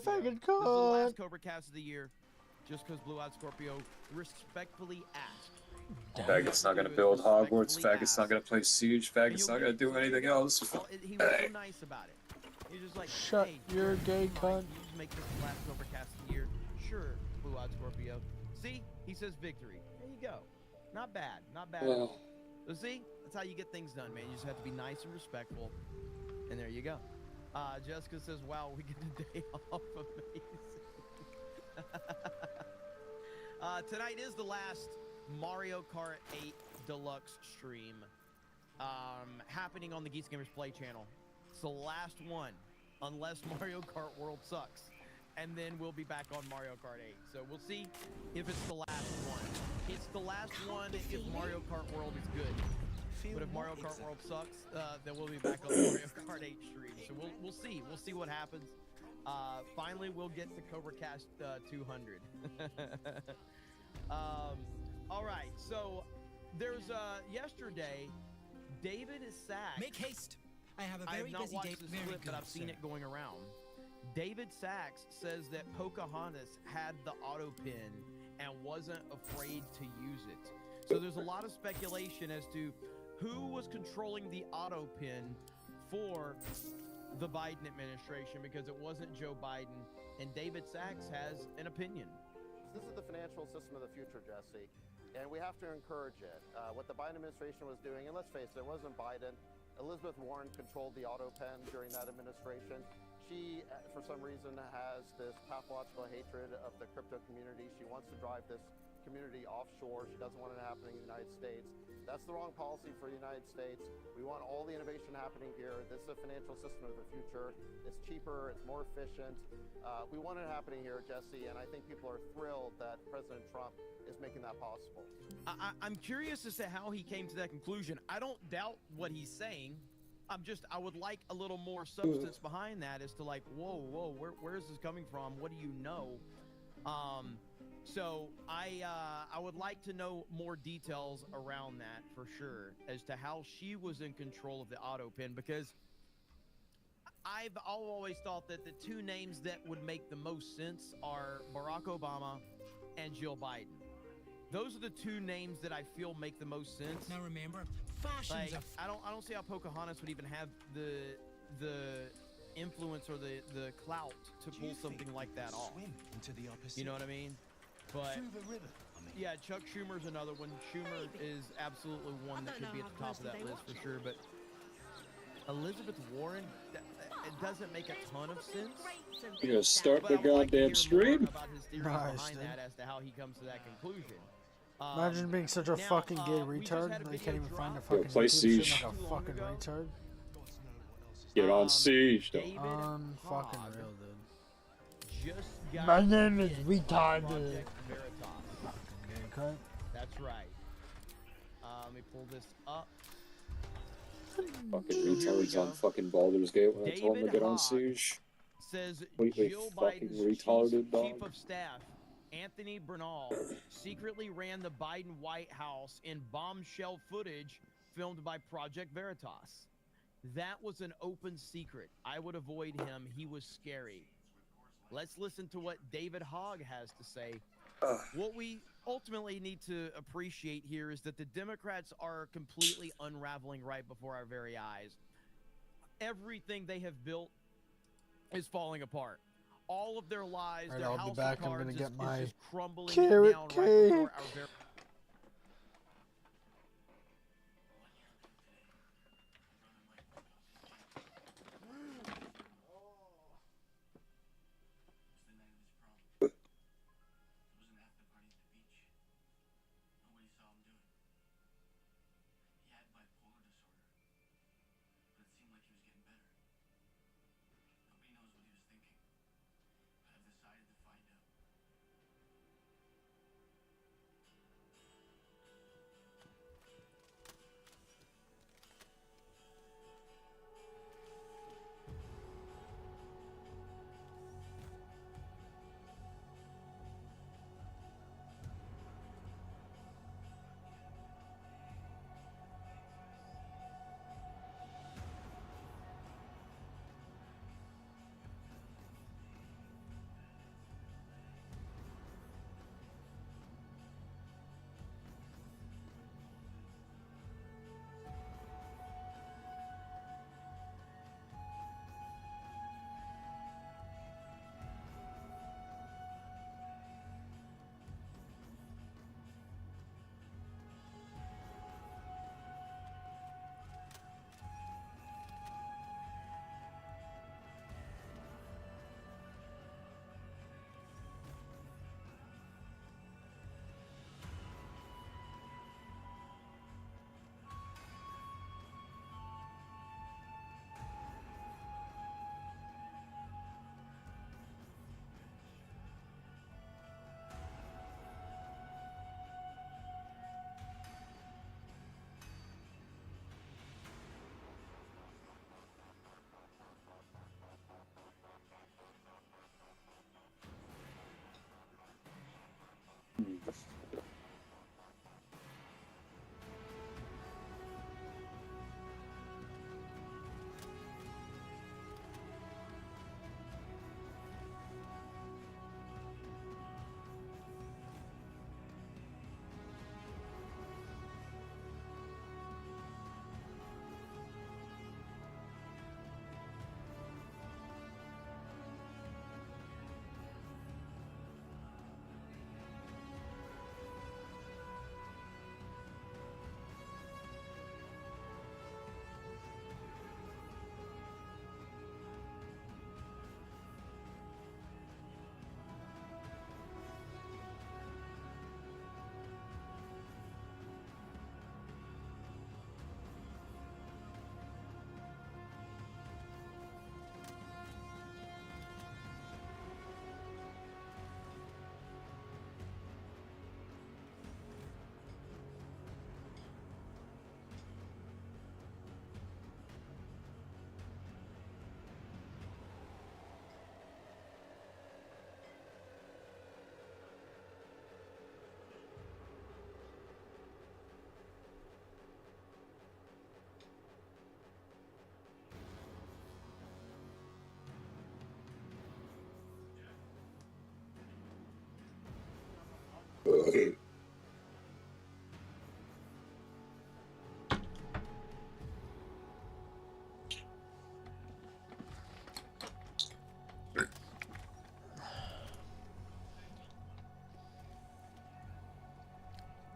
Scorpio. fucking This is the last cunt. Cobra Cast of the year. Just because Blue Eyed Scorpio respectfully asked. Faggot's not gonna build Hogwarts. Faggot's not gonna play Siege. Faggot's not gonna do anything else. He was so nice about it. He was just like, Shut hey, your gay cunt. Can you just make this the last Cobra Cast of the year? Sure, Blue Eyed Scorpio. See, he says victory. There you go. Not bad. Not bad at all. So see, that's how you get things done, man. You just have to be nice and respectful. And there you go. Jessica says, wow, we get a day off. Amazing. Tonight is the last Mario Kart 8 Deluxe stream happening on the Geeks Gamers Play channel. It's the last one, unless Mario Kart World sucks. And then we'll be back on Mario Kart 8. So we'll see if it's the last one. It's the last one if Mario Kart World is good. But if Mario Kart World sucks, then we'll be back on Mario Kart 8 stream. So we'll see. We'll see what happens. Finally, we'll get to Cobra Cast 200. All right. So there's yesterday, David Sachs. Make haste. I have a very busy day. I have not watched this clip, but I've seen it going around. David Sachs says that Pocahontas had the auto pin and wasn't afraid to use it. So there's a lot of speculation as to who was controlling the auto pin for the Biden administration, because it wasn't Joe Biden. And David Sachs has an opinion. This is the financial system of the future, Jesse, and we have to encourage it. What the Biden administration was doing, and let's face it, it wasn't Biden. Elizabeth Warren controlled the auto pen during that administration. She, for some reason, has this pathological hatred of the crypto community. She wants to drive this community offshore. She doesn't want it happening in the United States. That's the wrong policy for the United States. We want all the innovation happening here. This is a financial system of the future. It's cheaper. It's more efficient. We want it happening here, Jesse, and I think people are thrilled that President Trump is making that possible. I'm curious as to how he came to that conclusion. I don't doubt what he's saying. I would like a little more substance behind that as to like, whoa, where is this coming from? What do you know? So I would like to know more details around that for sure, as to how she was in control of the auto pin, because I've always thought that the two names that would make the most sense are Barack Obama and Jill Biden. Those are the two names that I feel make the most sense. Now remember, fashions like, I don't see how Pocahontas would even have the influence or the clout to pull something like that off. You know what I mean? But yeah, Chuck Schumer's another one. Schumer is absolutely one that could be at the top of that list for sure. But Elizabeth Warren, it doesn't make a ton of sense. You gonna start the goddamn stream? About his theories behind that as to how he comes to that conclusion. Imagine being such a fucking gay retard that you can't even find a fucking play conclusion Siege. like a fucking retard. Get on Siege, though. Fucking real, dude. Just got My name is retarded. Project Veritas. Okay. That's right. Let me pull this up. Fucking retards on fucking Baldur's Gate when I told him to get on Siege. Says Completely Jill fucking Biden's retarded, chief dog. of staff, Anthony Bernal, secretly ran the Biden White House in bombshell footage filmed by Project Veritas. That was an open secret. I would avoid him. He was scary. Let's listen to what David Hogg has to say. What we ultimately need to appreciate here is that the Democrats are completely unraveling right before our very eyes. Everything they have built is falling apart. All of their lies, All right, their I'll house be back. of I'm cards gonna get is my just crumbling carrot down right cake. before our very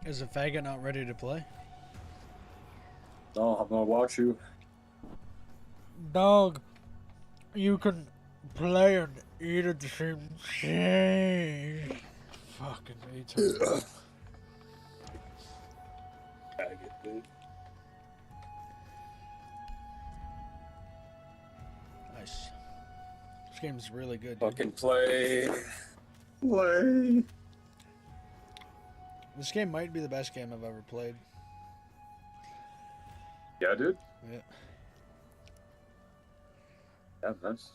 Is the faggot not ready to play? No, I'm gonna watch you. Dog, you can play and eat at the same time. Fucking retard. Faggot, dude. Nice. This game's really good. Dude. Fucking play. Play. This game might be the best game I've ever played. Yeah, dude. Yeah. Yeah, nice.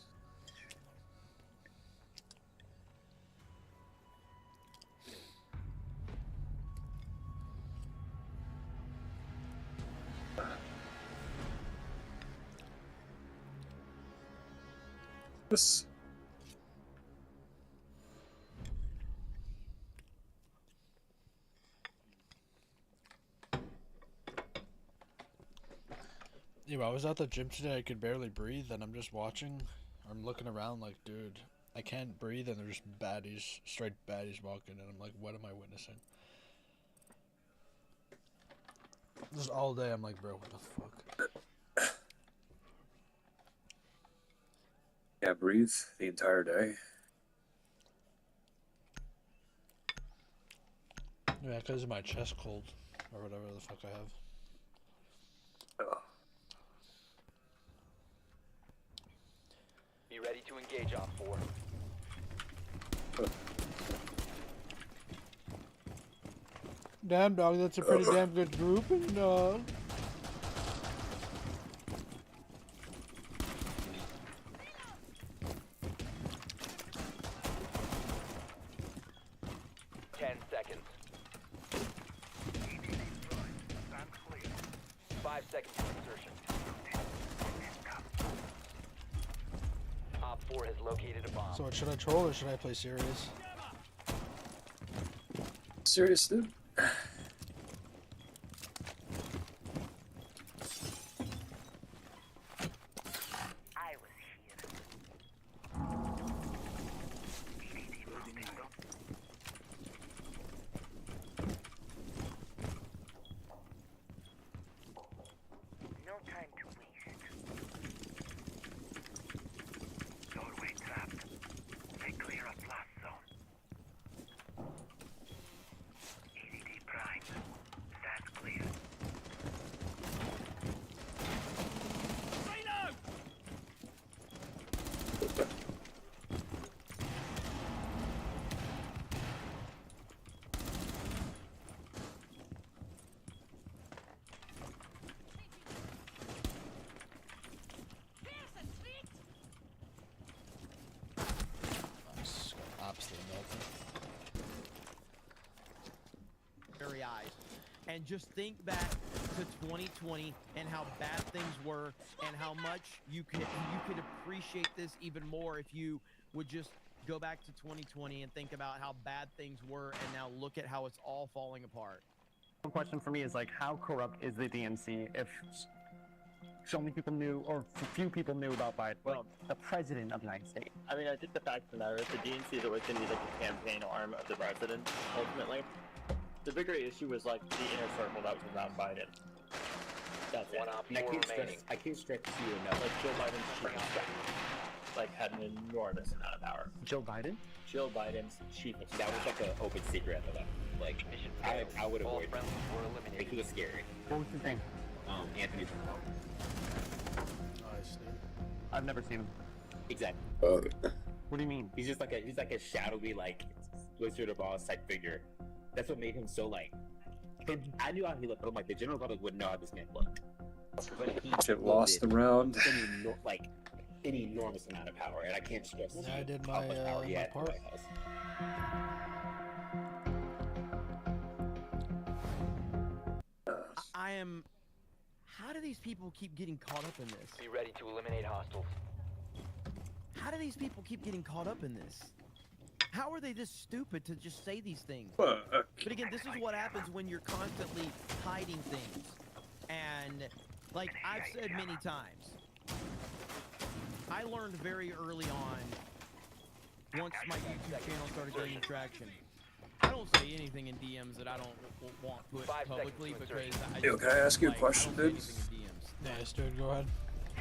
This. Yeah, I was at the gym today, I could barely breathe, and I'm just watching. I'm looking around like, dude, I can't breathe, and there's baddies, straight baddies walking, and I'm like, what am I witnessing? Just all day, I'm like, bro, what the fuck? Can't breathe the entire day. Yeah, because of my chest cold, or whatever the fuck I have. Ugh. Be ready to engage on 4. Damn, dog, that's a pretty damn good group, and 10 seconds. 5 seconds to insertion. Op 4 has located a bomb. So should I troll or should I play serious? Serious, dude? Nice. Got absolutely nothing. Very eyes. And just think back to 2020 and how bad things were and how much you could appreciate this even more if you would just go back to 2020 and think about how bad things were and now look at how it's all falling apart. One question for me is like, how corrupt is the DNC if so many people knew, or few people knew about Biden, well, the president of the United States? I mean, I think the fact of the matter is the DNC is always going to be like the campaign arm of the president, ultimately. The bigger issue was like the inner circle that was around Biden. That's it. One Op 4 remaining. I can't stress to you enough. Like Joe Biden's chief of staff, like had an enormous amount of power. Joe Biden? Joe Biden's chief of staff. That was like an open secret at the time. Like Mission I failed. would All avoid him. friendlies were Like eliminated. he was scary. What was his name? Anthony. Nice, dude. I've never seen him. Exactly. What do you mean? He's like a shadowy like Wizard of Oz type figure. That's what made him so like. I knew how he looked, but I'm like the general public wouldn't know how this man looked. But he Shit lost around. An enormous amount of power, and I can't stress Yeah, I did how my, much power he my had. part. I am... How do these people keep getting caught up in this? Be ready to eliminate hostiles. How do these people keep getting caught up in this? How are they this stupid to just say these things? Fuck. But again, this is what happens when you're constantly hiding things. And like I've said many times, I learned very early on, once my YouTube channel started gaining traction. I don't say anything in DMs that I don't want put 5 seconds publicly to because insert. Yo, can I ask you a like, question, I don't dude? say anything in DMs. Nice, dude. Go ahead.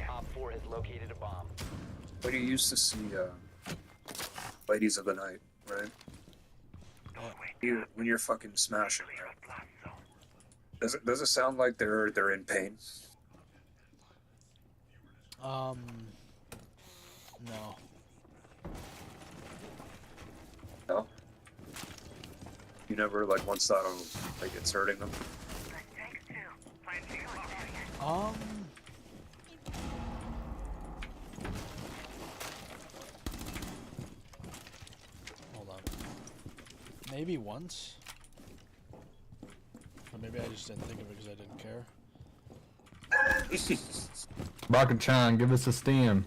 Op 4 has located a bomb. When you used to see ladies of the night, right? When you're fucking smashing, right? Does it sound like they're in pain? No. No. You never like once thought of like it's hurting them. Hold on. Maybe once. Or maybe I just didn't think of it because I didn't care. Baka-chan, give us a stem.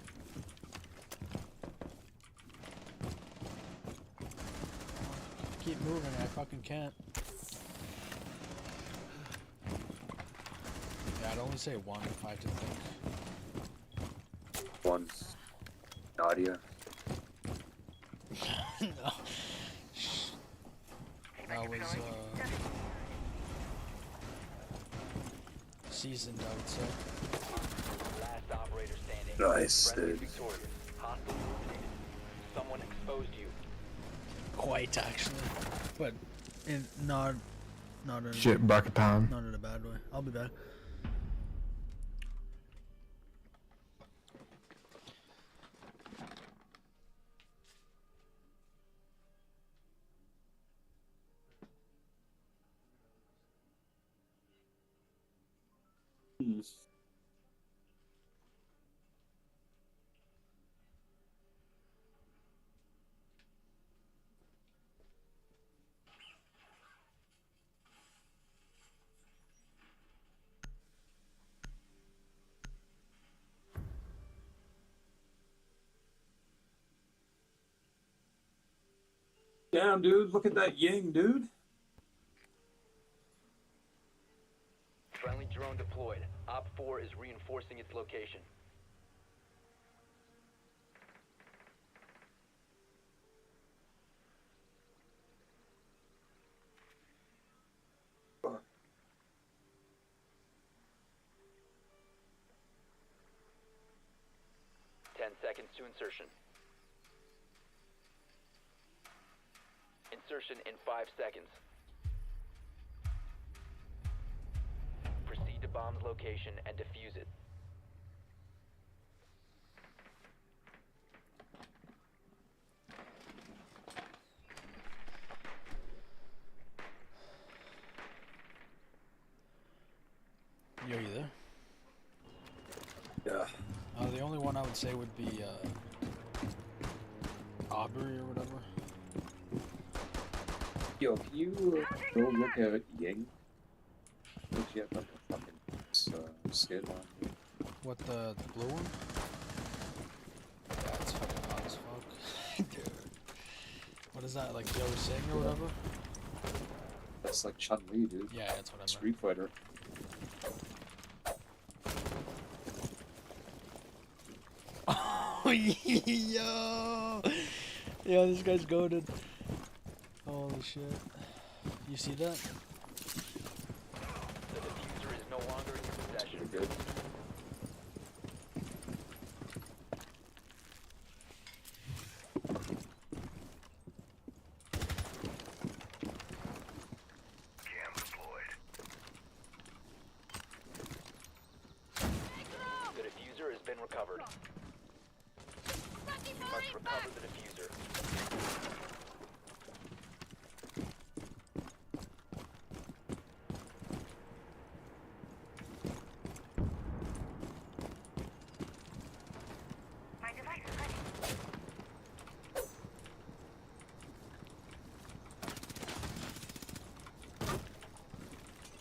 Keep moving, I fucking can't. Yeah, I'd only say one if I had to think. One. Nadia. No. That was, seasoned, I would say. Last operator standing. Nice, Friendly dude. victorious. Hostile eliminated. Someone exposed you. Quite, actually. But, not in Shit, Baka-tan. not in a bad way. I'll be back. Damn, dude, look at that Ying, dude. Friendly drone deployed. Op 4 is reinforcing its location. Fuck. 10 seconds to insertion. Insertion in 5 seconds. Proceed to bomb's location and defuse it. Yo, you there? Yeah. The only one I would say would be, Aubrey or whatever. Yo, can you go look at Ying? Looks you have like a fucking skid on. What, the blue one? Yeah, it's fucking hot as fuck. Dude. What is that, like Joe Singh or whatever? That's like Chun-Li, dude. Yeah, that's what I meant. Street Fighter. Oh, yo! Yo, this guy's goated. Holy shit. You see that? The diffuser is no longer in your possession. Pretty good. The diffuser has been recovered. You must recover the diffuser.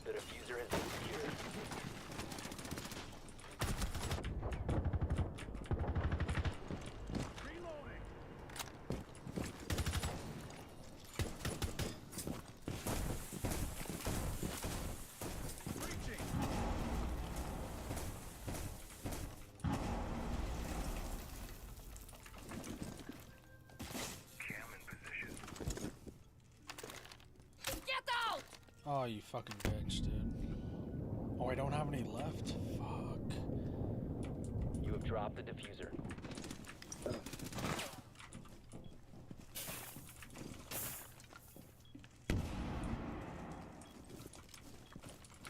The diffuser has been secured. Oh, you fucking bitch, dude. Oh, I don't have any left. Fuck. You have dropped the diffuser.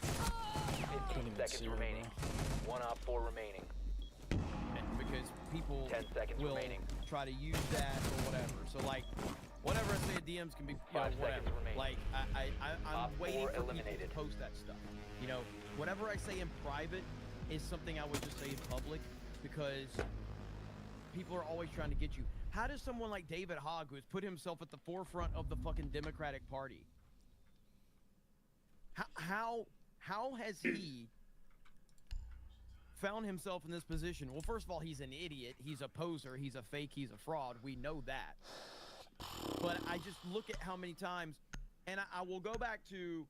Couldn't even 15 see seconds her, remaining. bro. 1 op 4 remaining. Because people 10 seconds will remaining. try to use that or whatever. So like, whatever I say at DMs can be, you know, 5 whatever. seconds remaining. Like I'm Op waiting 4 for people eliminated. to post that stuff. You know, whatever I say in private is something I would just say in public because people are always trying to get you. How does someone like David Hogg, who has put himself at the forefront of the fucking Democratic Party, how has he found himself in this position? Well, first of all, he's an idiot. He's a poser. He's a fake. He's a fraud. We know that. But I just look at how many times, and I will go back to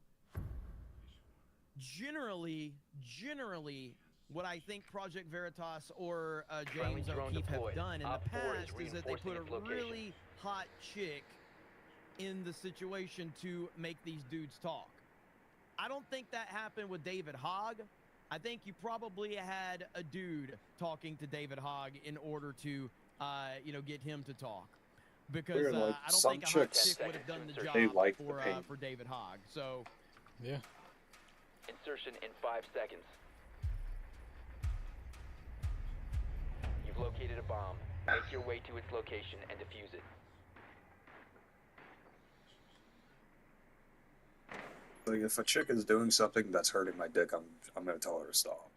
generally, what I think Project Veritas or Friendly James drone O'Keefe have deployed. done in Op the 4 is past is that they put reinforcing a its location. really hot chick in the situation to make these dudes talk. I don't think that happened with David Hogg. I think you probably had a dude talking to David Hogg in order to, you know, get him to talk. Because We're like, I don't some think a hot chicks, chick would have done the job they like the pain. for David Hogg. So, Yeah. Insertion in 5 seconds. You've located a bomb. Make your way to its location and defuse it. Like, if a chick is doing something that's hurting my dick, I'm gonna tell her to stop.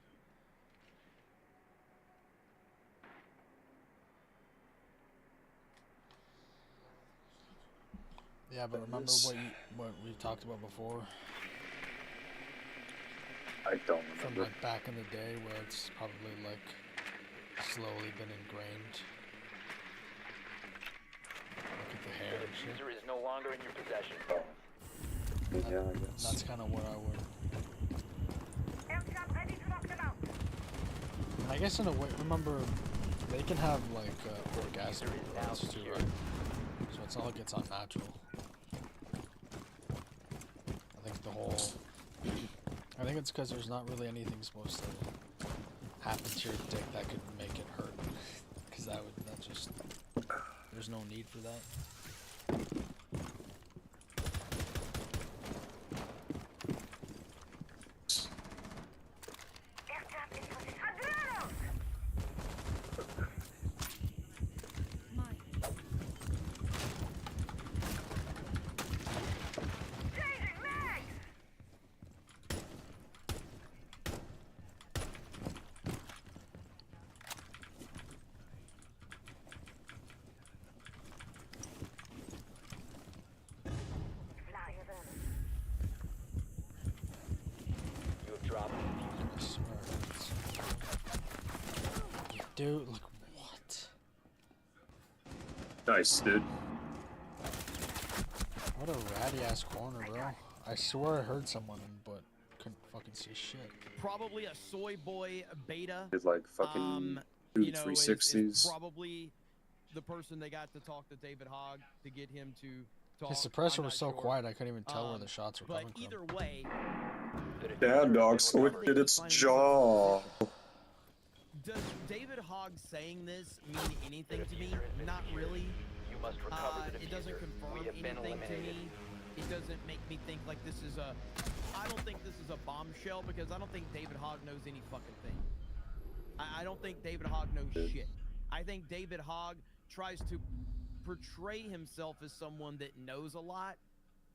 Yeah, but remember This- what we talked about before I don't from remember. like back in the day, where it's probably like slowly been ingrained. Look at the hair The and shit. diffuser is no longer in your possession. Oh. Yeah, I guess. That's kind of what I would. And I guess in a way, remember, they can have like orgasmic Diffuser is now births too, secure. right? So it's all gets unnatural. I think the whole. I think it's because there's not really anything supposed to happen to your dick that could make it hurt. Because that just. There's no need for that. You have dropped the diffuser. I swear. Dude, like, what? Nice, dude. What a ratty ass corner, bro. I swear I heard someone, but couldn't fucking see shit. probably a soy boy beta. Did like fucking two You know, is 360s. probably the person they got to talk to David Hogg to get him to talk. His suppressor I'm was not so sure. quiet I couldn't even tell where Um, the shots were But coming from. either way, The diffuser Down has dog been switched recovered. its jaw. does David Hogg saying this mean anything to me? diffuser has been Not secured. really. You must recover the diffuser. It doesn't confirm We have been anything to eliminated. me. It doesn't make me think like this is a. I don't think this is a bombshell because I don't think David Hogg knows any fucking thing. I don't think David Hogg knows shit. I think David Hogg tries to portray himself as someone that knows a lot,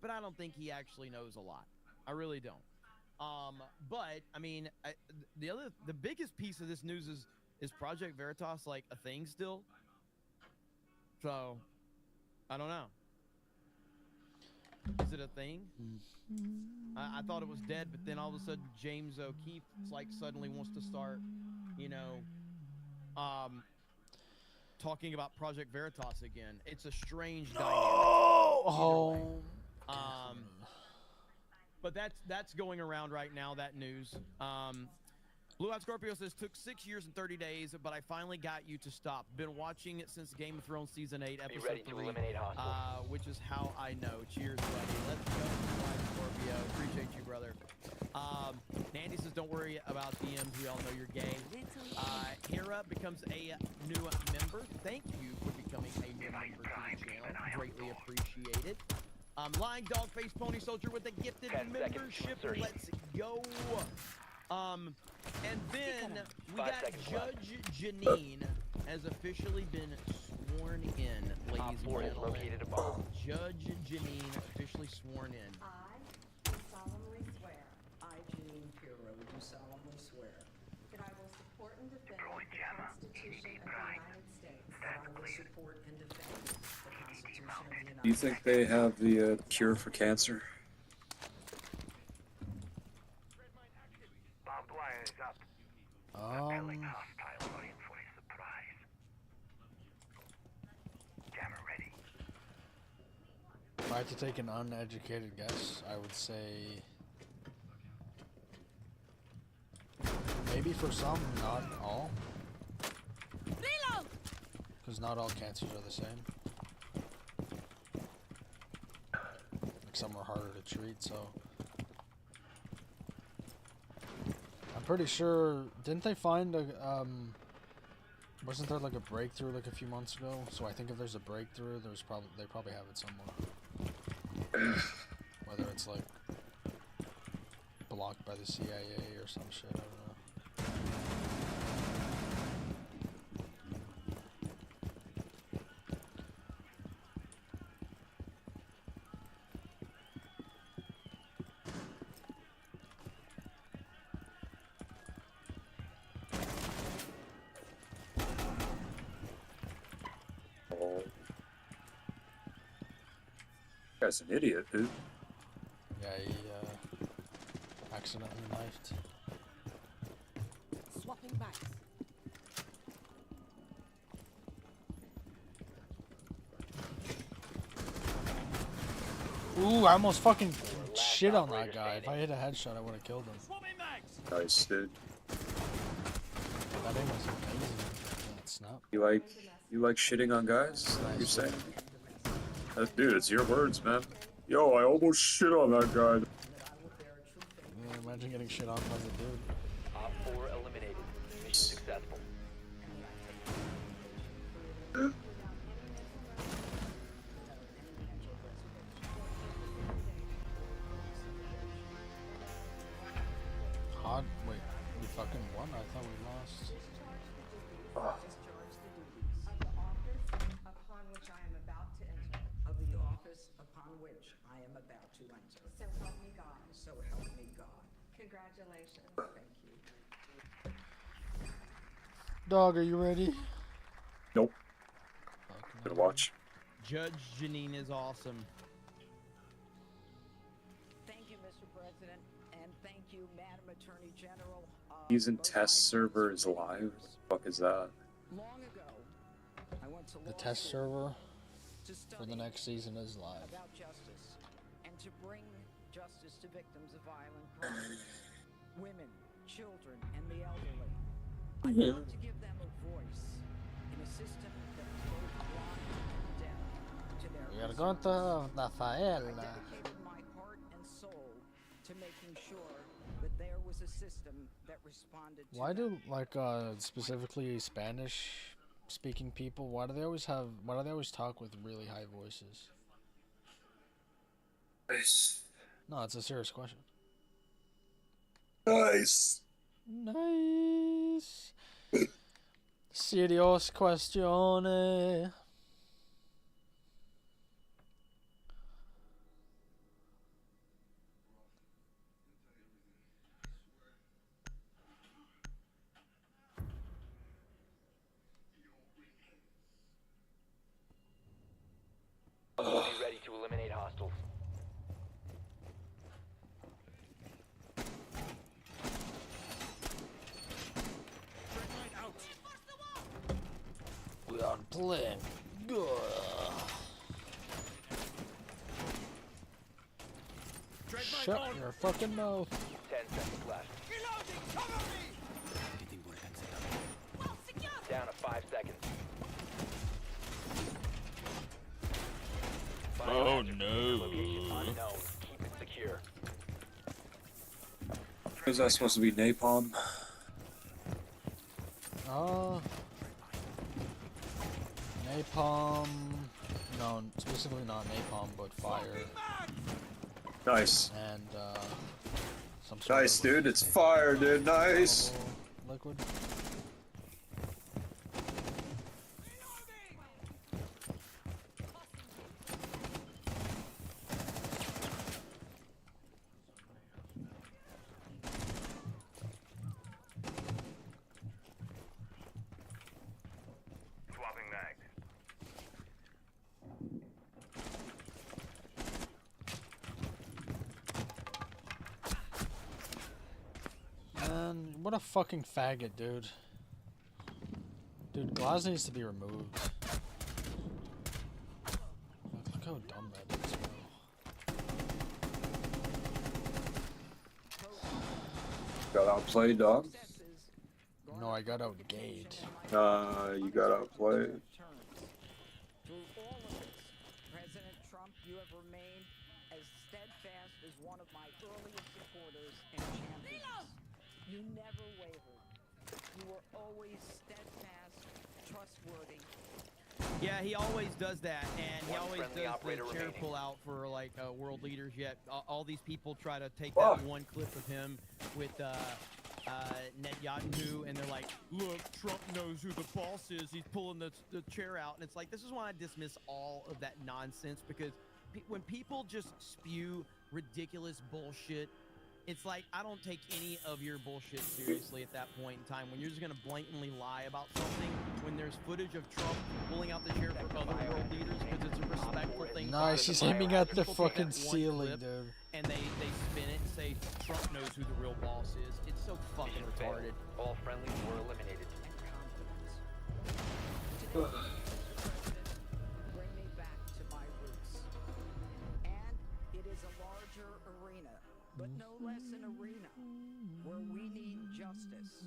but I don't think he actually knows a lot. I really don't. But I mean, the biggest piece of this news is Project Veritas like a thing still? So, I don't know. Is it a thing? I thought it was dead, but then all of a sudden James O'Keefe like suddenly wants to start, you know, talking about Project Veritas again. It's a strange dynamic. Oh. But that's going around right now, that news. Blue Eyed Scorpio says, took 6 years and 30 days, but I finally got you to stop. Been watching it since Game of Thrones Season 8, Be Episode ready to 3. eliminate hostiles. which is how I know. Cheers, buddy. Let's go, Scorpio. Appreciate you, brother. Nandy says, don't worry about DMs. We all know you're gay. Hera becomes a new member. Thank you for becoming a new member to the channel. Greatly appreciated. Lying Dog Face Pony Soldier with a gifted 10 seconds to membership. insertion. Let's go. And then we 5 got seconds left. Judge Janine has officially been sworn in, Op ladies and 4 has gentlemen. located a bomb. Judge Janine officially sworn in. I do solemnly swear. I, Janine Pirro, do solemnly swear. That I will support and defend the Constitution of the United States. That I will support and defend the Constitution of the United States. Do you think they have the cure for cancer? If I had to take an uneducated guess, I would say maybe for some, not all. Because not all cancers are the same. Like some are harder to treat, so. I'm pretty sure, didn't they find a, wasn't there like a breakthrough like a few months ago? So I think if there's a breakthrough, they probably have it somewhere. Whether it's like blocked by the CIA or some shit, I don't know. Guy's an idiot, dude. Yeah, he accidentally knifed. Swapping backs. Ooh, I almost fucking shit on that guy. If I hit a headshot, I would have killed him. Nice, dude. That aim was amazing. That's not. You like shitting on guys? Is that what you're saying? Dude, it's your words, man. Yo, I almost shit on that guy. Yeah, imagine getting shit on by the dude. Op 4 eliminated. Mission successful. Hot. Wait, we fucking won? I thought we lost. Discharge the duties of the office upon which I am about to enter. Of the office upon which I am about to enter. So help me God. So help me God. Congratulations. Thank you. Dog, are you ready? Nope. Fuck Gonna no. watch. Judge Janine is awesome. Thank you, Mr. President, and thank you, Madam Attorney General. He's in test servers live. What the fuck is that? Long ago, I went to The law test school server to for the study next season is live. about justice and to bring justice to victims of violent crime, women, children, and the elderly. I want to give them a voice in a system that is both blind and deaf to their We gotta concerns. go to I Rafael. dedicated my heart and soul to making sure that there was a system that responded to Why them. do like specifically Spanish speaking people, why do they always talk with really high voices? Nice. No, it's a serious question. Nice. Nice. Serious questione. Be ready to eliminate hostiles. We are playing good. Shut your fucking mouth. 10 seconds left. Down to 5 seconds. 5 Oh, biohazard no. container location unknown. Keep it secure. Is that supposed to be napalm? Napalm. No, specifically not napalm, but fire Nice. and some sort Nice, of dude. It's fire, dude. Nice. flammable liquid. Swapping mag. Man, what a fucking faggot, dude. Dude, glass needs to be removed. Look how dumb that is, bro. Got outplayed, dog. No, I got outgayed. You got outplayed. Through all of this, President Trump, you have remained as steadfast as one of my earliest supporters and champions. You never wavered. You were always steadfast, trustworthy. Yeah, he always does that, and he One always friendly does operator the chair remaining. pull out for like world leaders. Yet all these people try to take Fuck. that one clip of him with Netanyahu, and they're like, "Look, Trump knows who the boss is. He's pulling the chair out," and it's like, this is why I dismiss all of that nonsense, because when people just spew ridiculous bullshit, it's like, I don't take any of your bullshit seriously at that point in time. When you're just gonna blatantly lie about something, when there's footage of Trump pulling out the chair for other world leaders because it's a respectful thing. Nice, he's aiming at the fucking ceiling, dude. And they spin it and say Trump knows who the real boss is. It's so fucking Mission failed. retarded. All friendlies were eliminated. Bring me back to my roots. And it is a larger arena, but no less an arena where we need justice,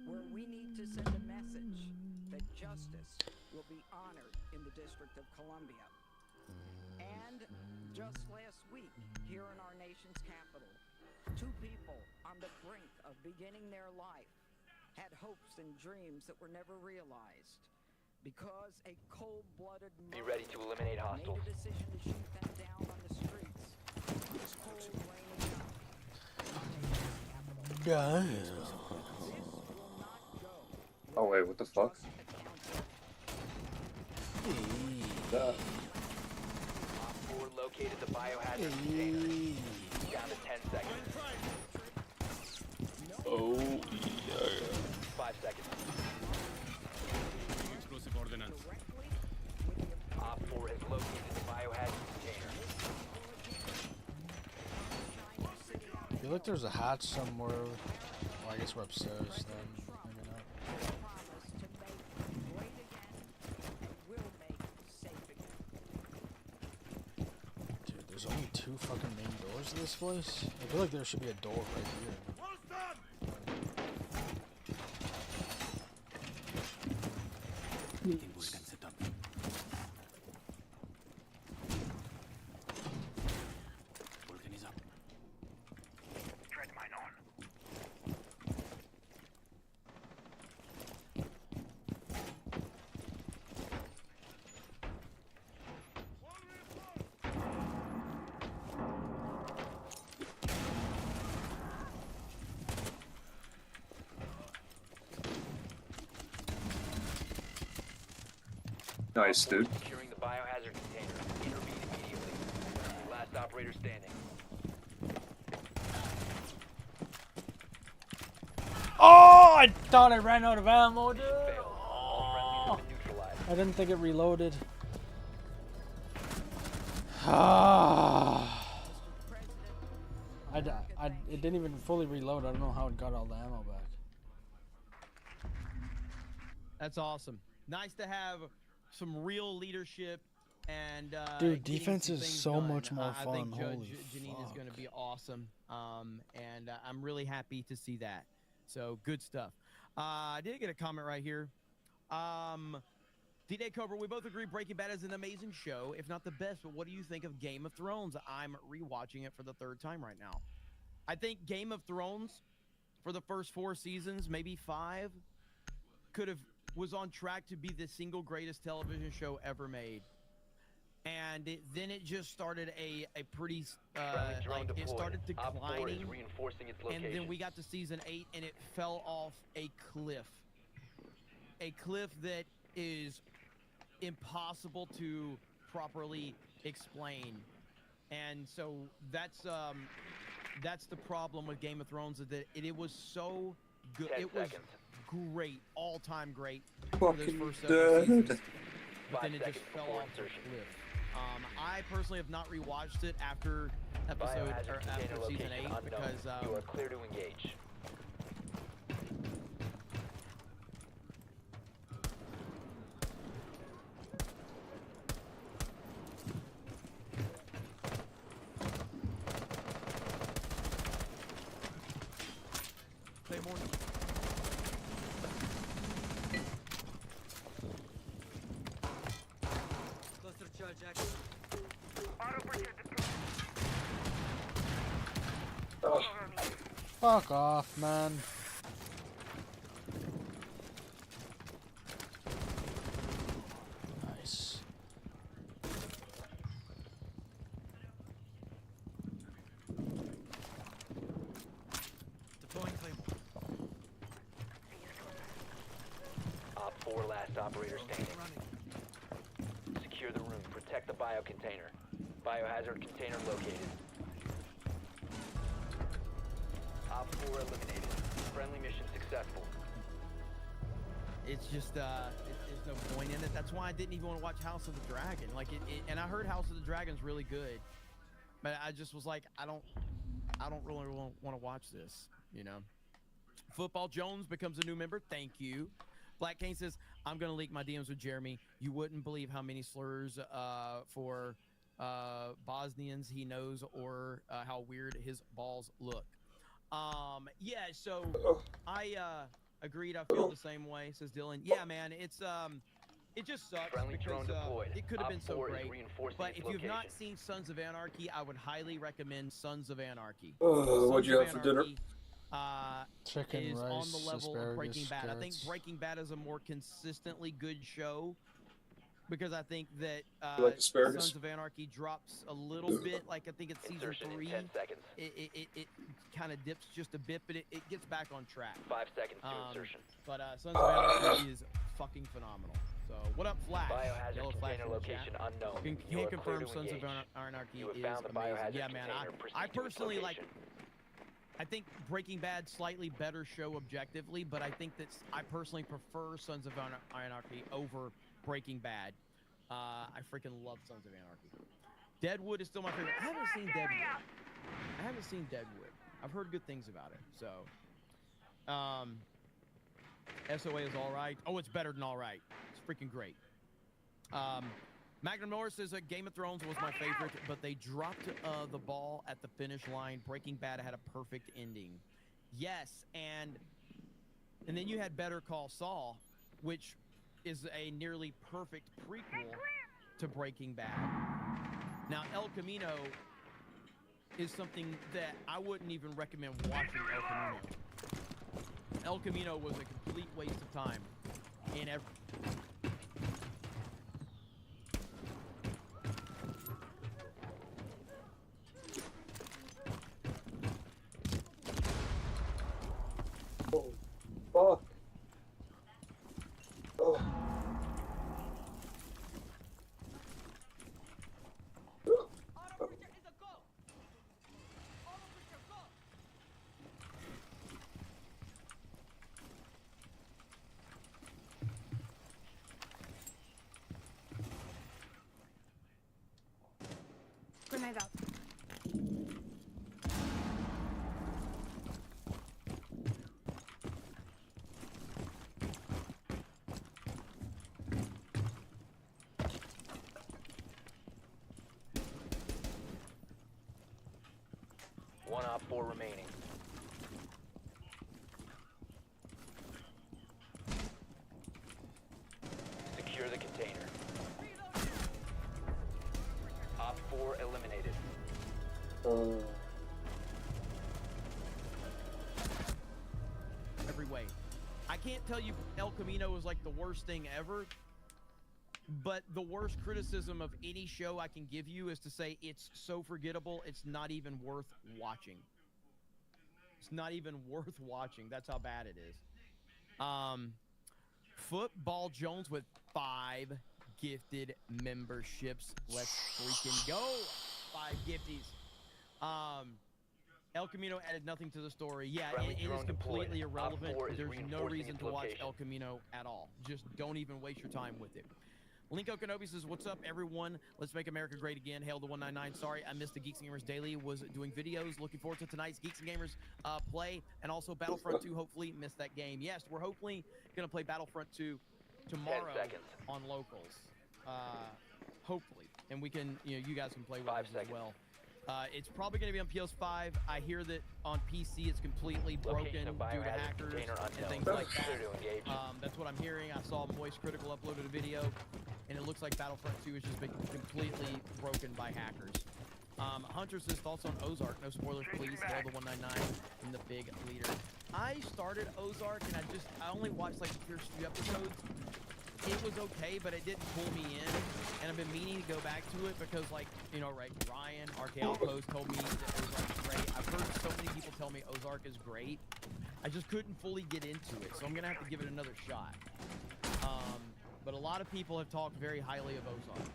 where we need to send a message that justice will be honored in the District of Columbia. And just last week, here in our nation's capital, two people on the brink of beginning their life had hopes and dreams that were never realized because a cold-blooded Be ready to eliminate hostiles. made a decision to shoot them down on the streets. On this cold, rainy night. Yeah. This will not go Oh wait, what the fuck? just accounted. That. Op 4 located the biohazard container. Down to 10 seconds. Oh, yeah. 5 seconds. Op 4 has located the biohazard container. I feel like there's a hatch somewhere. Well, I guess we're upstairs then. Maybe not. Promise to make great again and will make safe again. Dude, there's only two fucking main doors to this place. I feel like there should be a door right here. Tread mine on. Nice, dude. Securing the biohazard container. Intervene immediately. Last operator standing. Oh, I thought I ran out of ammo, dude. Failed. All friendlies have been neutralized. I didn't think it reloaded. Ah. It didn't even fully reload. I don't know how it got all the ammo back. That's awesome. Nice to have some real leadership and Dude, getting defense some is things so done. much more I fun. think Judge Holy Janine is going to fuck. be awesome, and I'm really happy to see that. So good stuff. I did get a comment right here. D-Day Cobra, we both agree Breaking Bad is an amazing show, if not the best, but what do you think of Game of Thrones? I'm rewatching it for the 3rd time right now. I think Game of Thrones, for the first 4 seasons, maybe 5, was on track to be the single greatest television show ever made. And then it just started a pretty, it started declining, and then we got to season 8, and it fell off a cliff. A cliff that is impossible to properly explain. And so that's the problem with Game of Thrones, is that it was so good. It was great, all-time great for those first 7 seasons, but then it just fell off the cliff. I personally have not rewatched it after season 8 because you are clear to engage. Claymore. Cluster charge active. Fuck off, man. Nice. Deploying Claymore. Op 4, last operator standing. Secure the room. Protect the biocontainer. Biohazard container located. Op 4 eliminated. Friendly mission successful. It's just there's no point in it. That's why I didn't even want to watch House of the Dragon. Like and I heard House of the Dragon's really good, but I just was like, I don't really want to watch this, you know. Football Jones becomes a new member. Thank you. Black Kane says, I'm gonna leak my DMs with Jeremy. You wouldn't believe how many slurs for Bosnians he knows, or how weird his balls look. Yeah, so I agreed. I feel the same way, says Dylan. Yeah, man, it's it just sucks Friendly drone because deployed. it could have been so Op 4 is great. reinforcing But its if you've not location. seen Sons of Anarchy, I would highly recommend Sons of Anarchy. What'd you Sons have of for dinner? Anarchy, Chicken, is rice, on the level of asparagus, Breaking Bad. I think carrots. Breaking Bad is a more consistently good show, because I think that You like asparagus? Sons of Anarchy drops a little bit. Like I think it's season Insertion in 3. 10 seconds. It kind of dips just a bit, but it gets back on track. 5 seconds to insertion. But Sons of Anarchy is fucking phenomenal. So what up, Flash? Biohazard Yellow Flash container in the chat. location unknown. Can You are confirm clear to Sons of engage. Anarchy You have is found the amazing. biohazard Yeah, man. container. Proceed I to its personally like. location. I think Breaking Bad slightly better show objectively, but I think that I personally prefer Sons of Anarchy over Breaking Bad. I freaking love Sons of Anarchy. Deadwood is still my favorite. I haven't seen Deadwood. I've heard good things about it. So, SOA is all right. Oh, it's better than all right. It's freaking great. Magnum Norris says that Game of Thrones was my favorite, but they dropped the ball at the finish line. Breaking Bad had a perfect ending. Yes, and then you had Better Call Saul, which is a nearly perfect prequel to Breaking Bad. Now, El Camino is something that I wouldn't even recommend watching. El Camino. El Camino was a complete waste of time in every. Oh, fuck. Oh. Grenade out. One Op 4 remaining. Secure the container. Every way. I can't tell you El Camino is like the worst thing ever, but the worst criticism of any show I can give you is to say it's so forgettable, it's not even worth watching. It's not even worth watching. That's how bad it is. Football Jones with 5 gifted memberships. Let's freaking go. 5 gifties. El Camino added nothing to the story. Yeah, Friendly it is drone completely deployed. irrelevant. Op 4 is There's no reinforcing reason its to watch location. El Camino at all. Just don't even waste your time with it. Linko Kenobi says, what's up, everyone? Let's make America great again. Hail the 199. Sorry, I missed the Geeks and Gamers Daily. Was doing videos. Looking forward to tonight's Geeks and Gamers play. And also Battlefront 2. Hopefully missed that game. Yes, we're hopefully going to play Battlefront 2 tomorrow 10 seconds. on locals. Hopefully. And we can, you guys can play with 5 us seconds. as well. It's probably going to be on PS5. I hear that on PC it's completely broken Location of due to biohazard hackers container and unknown. things like that. Clear to engage. That's what I'm hearing. I saw Moist Critical uploaded a video, and it looks like Battlefront 2 has just been completely broken by hackers. Hunter says thoughts on Ozark. No spoilers, please. Hail the 199 and the big leader. I started Ozark, and I only watched like the first few episodes. It was okay, but it didn't pull me in, and I've been meaning to go back to it because, like, Ryan, RK Outpost told me that Ozark is great. I've heard so many people tell me Ozark is great. I just couldn't fully get into it, so I'm gonna have to give it another shot. But a lot of people have talked very highly of Ozark,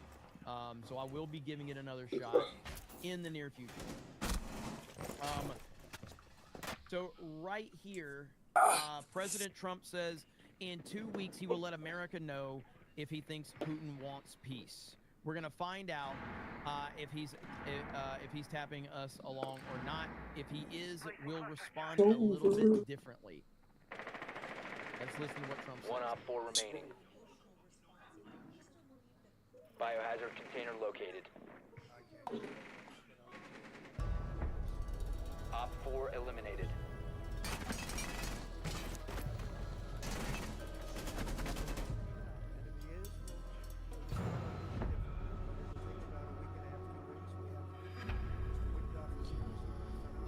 so I will be giving it another shot in the near future. So right here, President Trump says, in 2 weeks, he will let America know if he thinks Putin wants peace. We're gonna find out if he's tapping us along or not. If he is, we'll respond a little bit differently. Let's listen to what Trump says. 1 Op 4 remaining. Biohazard container located. Op 4 eliminated.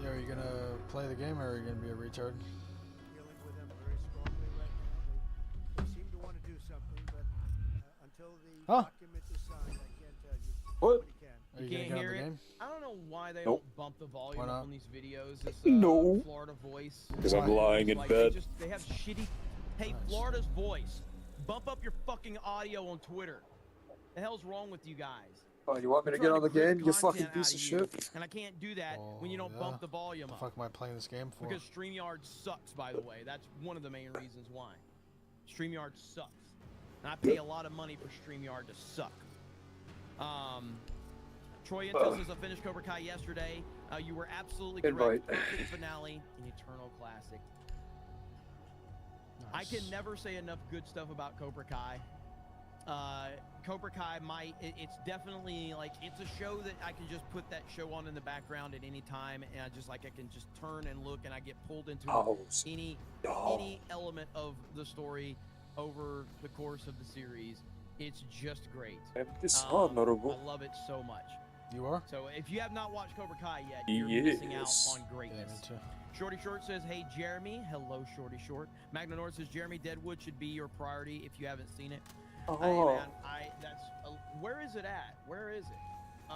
Yeah, are you gonna play the game or are you gonna be a retard? Dealing with them very strongly right now. They seem to want to do something, but until the document is signed, I can't tell you. What? Nobody can. Are you Can't gonna get hear on the it. game? I don't know why they Nope. don't bump the volume Why up not? on these videos. This No. Florida voice. Because I'm Why? lying in Like, bed. they have shitty. Hey, Nice. Florida's voice. Bump up your fucking audio on Twitter. The hell's wrong with you guys? Oh, you want me to I'm get trying on the crisp game, you fucking content piece out of you, shit? And I can't do that when you don't yeah. bump the volume The up. fuck am I playing this game for? Because StreamYard sucks, by the way. That's one of the main reasons why. StreamYard sucks. And I pay a lot of money for StreamYard to suck. Troy Intel says I finished Cobra Kai yesterday. You were absolutely correct. Invite. Perfect finale in Eternal Classic. I can never say enough good stuff about Cobra Kai. Cobra Kai it's definitely like, it's a show that I can just put that show on in the background at any time, and I can just turn and look, and I get pulled into any element of the story over the course of the series. It's just great. This I honorable. love it so much. You are? So if you have not watched Cobra Kai yet, you're missing out Yes. on Yeah, greatness. me too. Shorty Short says, hey, Jeremy. Hello, Shorty Short. Magna North says, Jeremy, Deadwood should be your priority if you haven't seen it. Oh. Hey, man, where is it at? Where is it?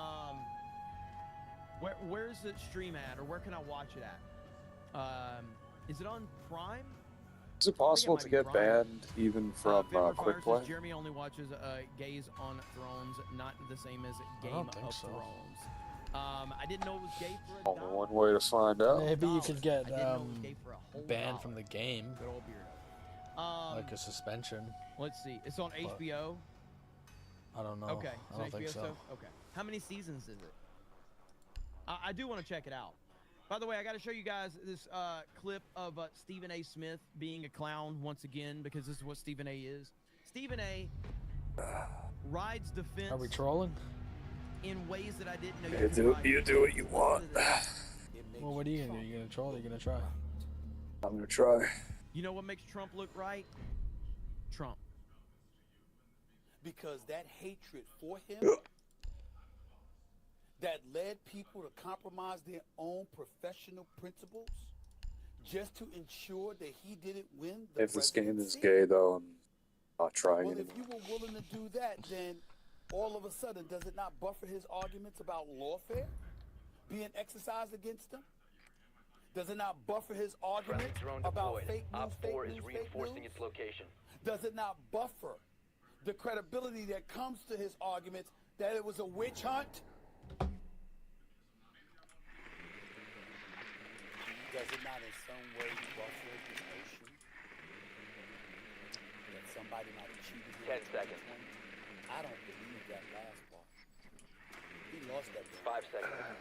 Where's the stream at, or where can I watch it at? Is it on Prime? Is it possible might to be get Prime. banned even from Favorite Quick Fire Play? says, Jeremy only watches Gays on Thrones, not the same as Game think of so. Thrones. I didn't know it was gay for Only one way to find out. Maybe you could get I didn't know it was gay for a whole banned $1. from the game, Good old beard. like a suspension. Let's see. It's on But- HBO. I don't know. Okay. I It's don't on think HBO so. stuff? Okay. How many seasons is it? I do want to check it out. By the way, I got to show you guys this clip of Stephen A. Smith being a clown once again, because this is what Stephen A. is. Stephen A. rides the fence Are we trolling? in ways that I didn't know You could do, ride. you do what you want. Well, what are you gonna do? You gonna troll? Or you gonna try? I'm gonna try. You know what makes Trump look right? Trump. Because that hatred for him, that led people to compromise their own professional principles just to ensure that he didn't win the If this game is presidency? gay, though, I'm not trying Well, anymore. if you were willing to do that, then all of a sudden, does it not buffer his arguments about lawfare being exercised against him? Does it not buffer his Friendly arguments drone about deployed. fake news, Op fake 4 news, is fake reinforcing news? its location. Does it not buffer the credibility that comes to his arguments that it was a witch hunt? Does it not in some way buffer the notion that somebody might have cheated him? 10 in seconds. 2020? I don't believe that last part. He lost that game. 5 seconds.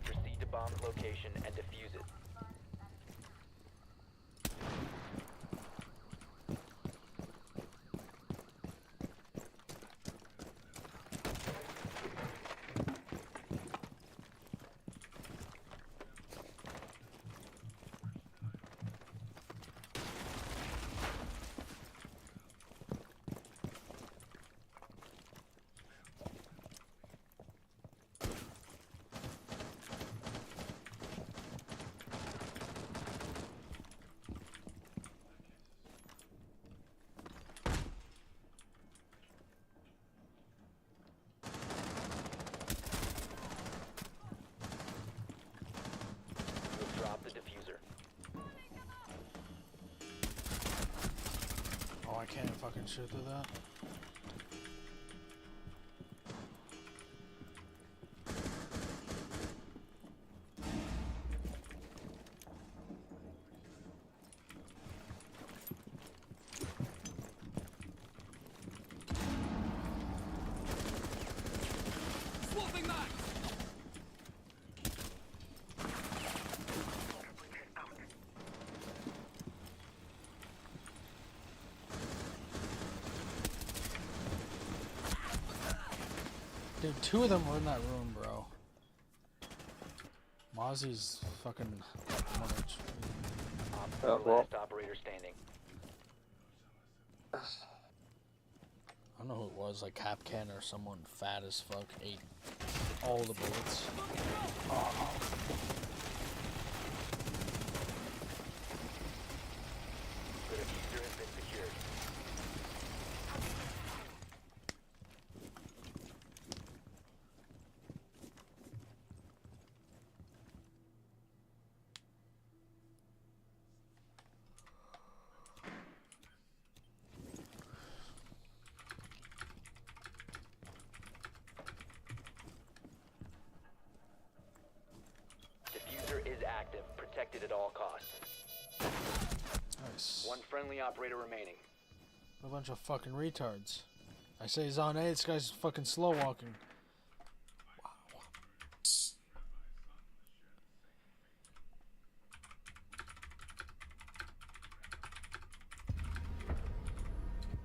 Proceed to bomb's location and defuse it. We'll drop the diffuser. Oh, I can't fucking shoot through that. Dude, two of them were in that room, bro. Mozzie's fucking much. Op 4 well. last operator standing. I don't know who it was, like Capcan or someone fat as fuck ate all the bullets. The diffuser has been secured. Diffuser is active, protected at all costs. Nice. One friendly operator remaining. A bunch of fucking retards. I say he's on A, this guy's fucking slow walking.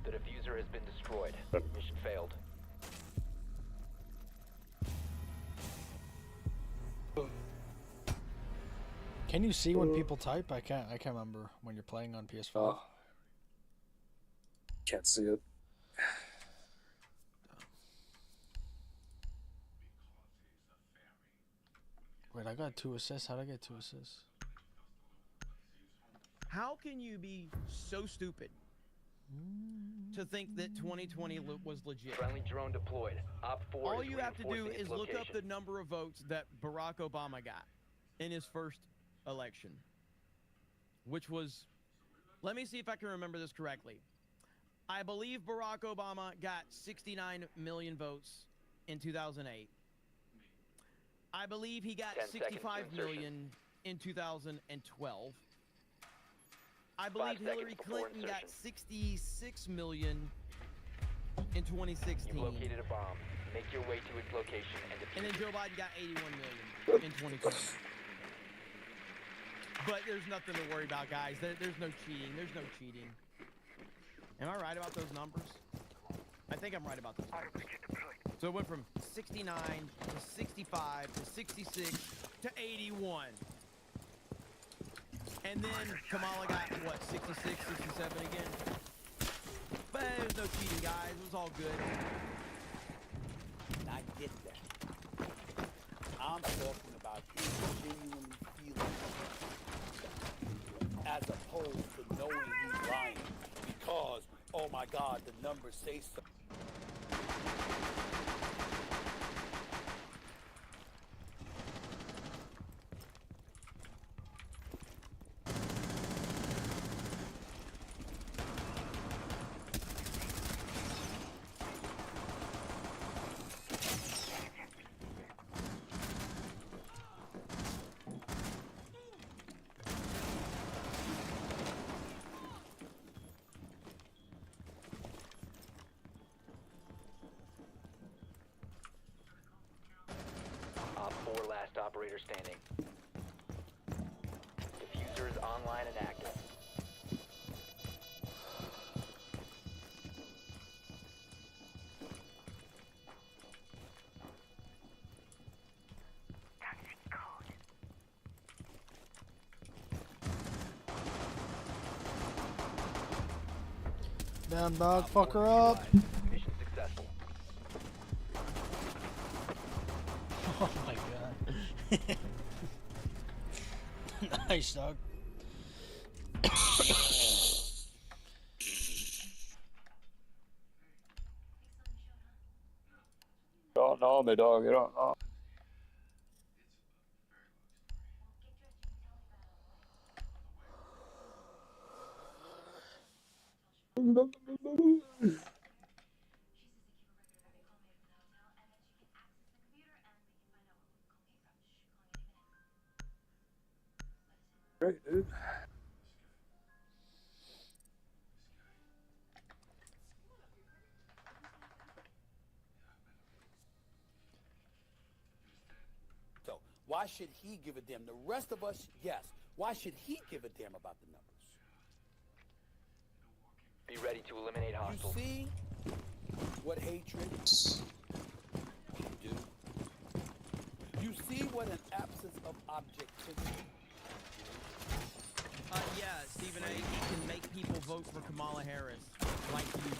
The diffuser has been destroyed. Mission failed. Can you see when people type? I can't remember when you're playing on PS5. Can't see it. Wait, I got 2 assists. How'd I get 2 assists? How can you be so stupid to think that 2020 was legit? Friendly drone deployed. Op 4 All is you have to do reinforcing its is look up location. the number of votes that Barack Obama got in his first election, which was, let me see if I can remember this correctly. I believe Barack Obama got 69 million votes in 2008. I believe he got 10 seconds to 65 insertion. million in 2012. I 5 believe seconds Hillary before Clinton got insertion. 66 million in 2016. You've located a bomb. Make your way to its location and And defuse then it. Joe Biden got 81 million in 2020. But there's nothing to worry about, guys. There's no cheating. There's no cheating. Am I right about those numbers? I think I'm right about those numbers. So it went from 69 to 65 to 66 to 81. And then Kamala got, what, 66, 67 again? But There's no cheating, guys. It was all good. And I get that. I'm talking about him genuinely feeling it, as opposed to knowing he's lying because, oh my God, the numbers say so. Op 4 last operator standing. Diffuser is online and active. Damn dog, fuck her up. Mission successful. Oh my god. Nice dog. You don't know me, dog. You don't know. Great, dude. So why should he give a damn? The rest of us, yes. Why should he give a damn about the numbers? Be ready to eliminate You hostiles. see what hatred can do? You see what an absence of objectivity. Yeah, Stephen A. He can make people vote for Kamala Harris, like you.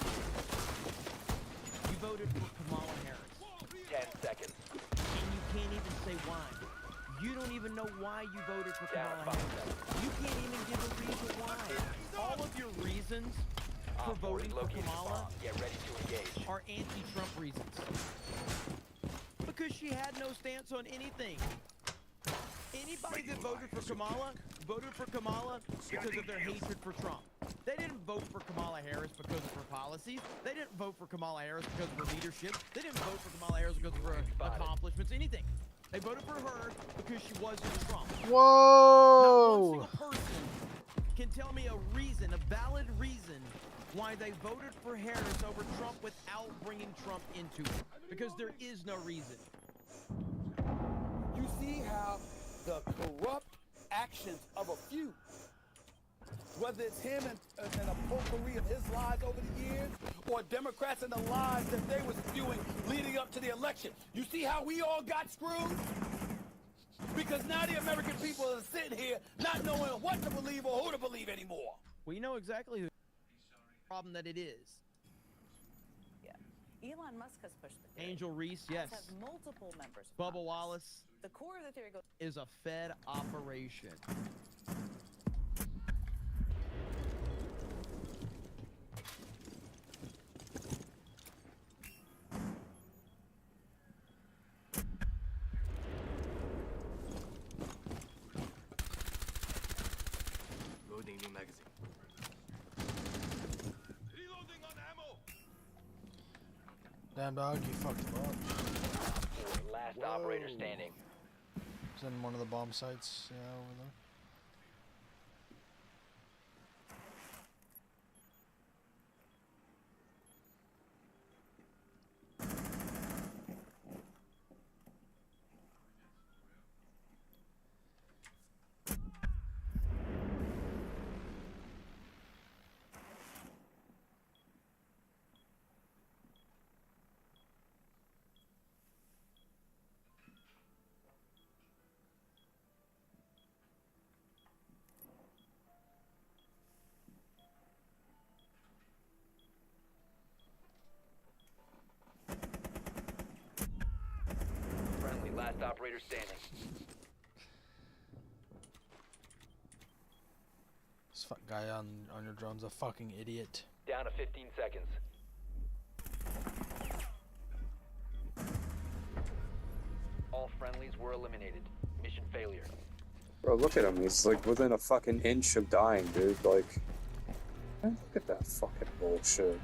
You voted for Kamala Harris. 10 seconds. And you can't even say why. You don't even know why you voted for Down Kamala 5 Harris. seconds. You can't even give a reason why. All of your reasons for Op 4 voting is for located Kamala bomb. Get ready to engage. are anti-Trump reasons. Because she had no stance on anything. Anybody that voted for Kamala voted for Kamala because of their hatred for Trump. They didn't vote for Kamala Harris because of her policies. They didn't vote for Kamala Harris because of her leadership. They didn't vote for Kamala Harris because of her accomplishments, anything. They voted for her because she wasn't Trump. Whoa! Not one single person can tell me a reason, a valid reason, why they voted for Harris over Trump without bringing Trump into it. Because there is no reason. You see how the corrupt actions of a few, whether it's him and a potpourri of his lies over the years, or Democrats and the lies that they were spewing leading up to the election. You see how we all got screwed? Because now the American people are sitting here not knowing what to believe or who to believe anymore. We know exactly who the problem that it is. Elon Musk has pushed the theory. Angel Reese, yes. Has multiple members. of Bubba Congress. Wallace The core of the theory goes. is a Fed operation. Loading new magazine. Reloading on ammo. Damn dog, you fucked him up. Last operator standing. He's in one of the bomb sites, yeah, over there. operator standing. This guy on your drone's a fucking idiot. Down to 15 seconds. All friendlies were eliminated. Mission failure. Bro, look at him. He's like within a fucking inch of dying, dude. Like, man, look at that fucking bullshit.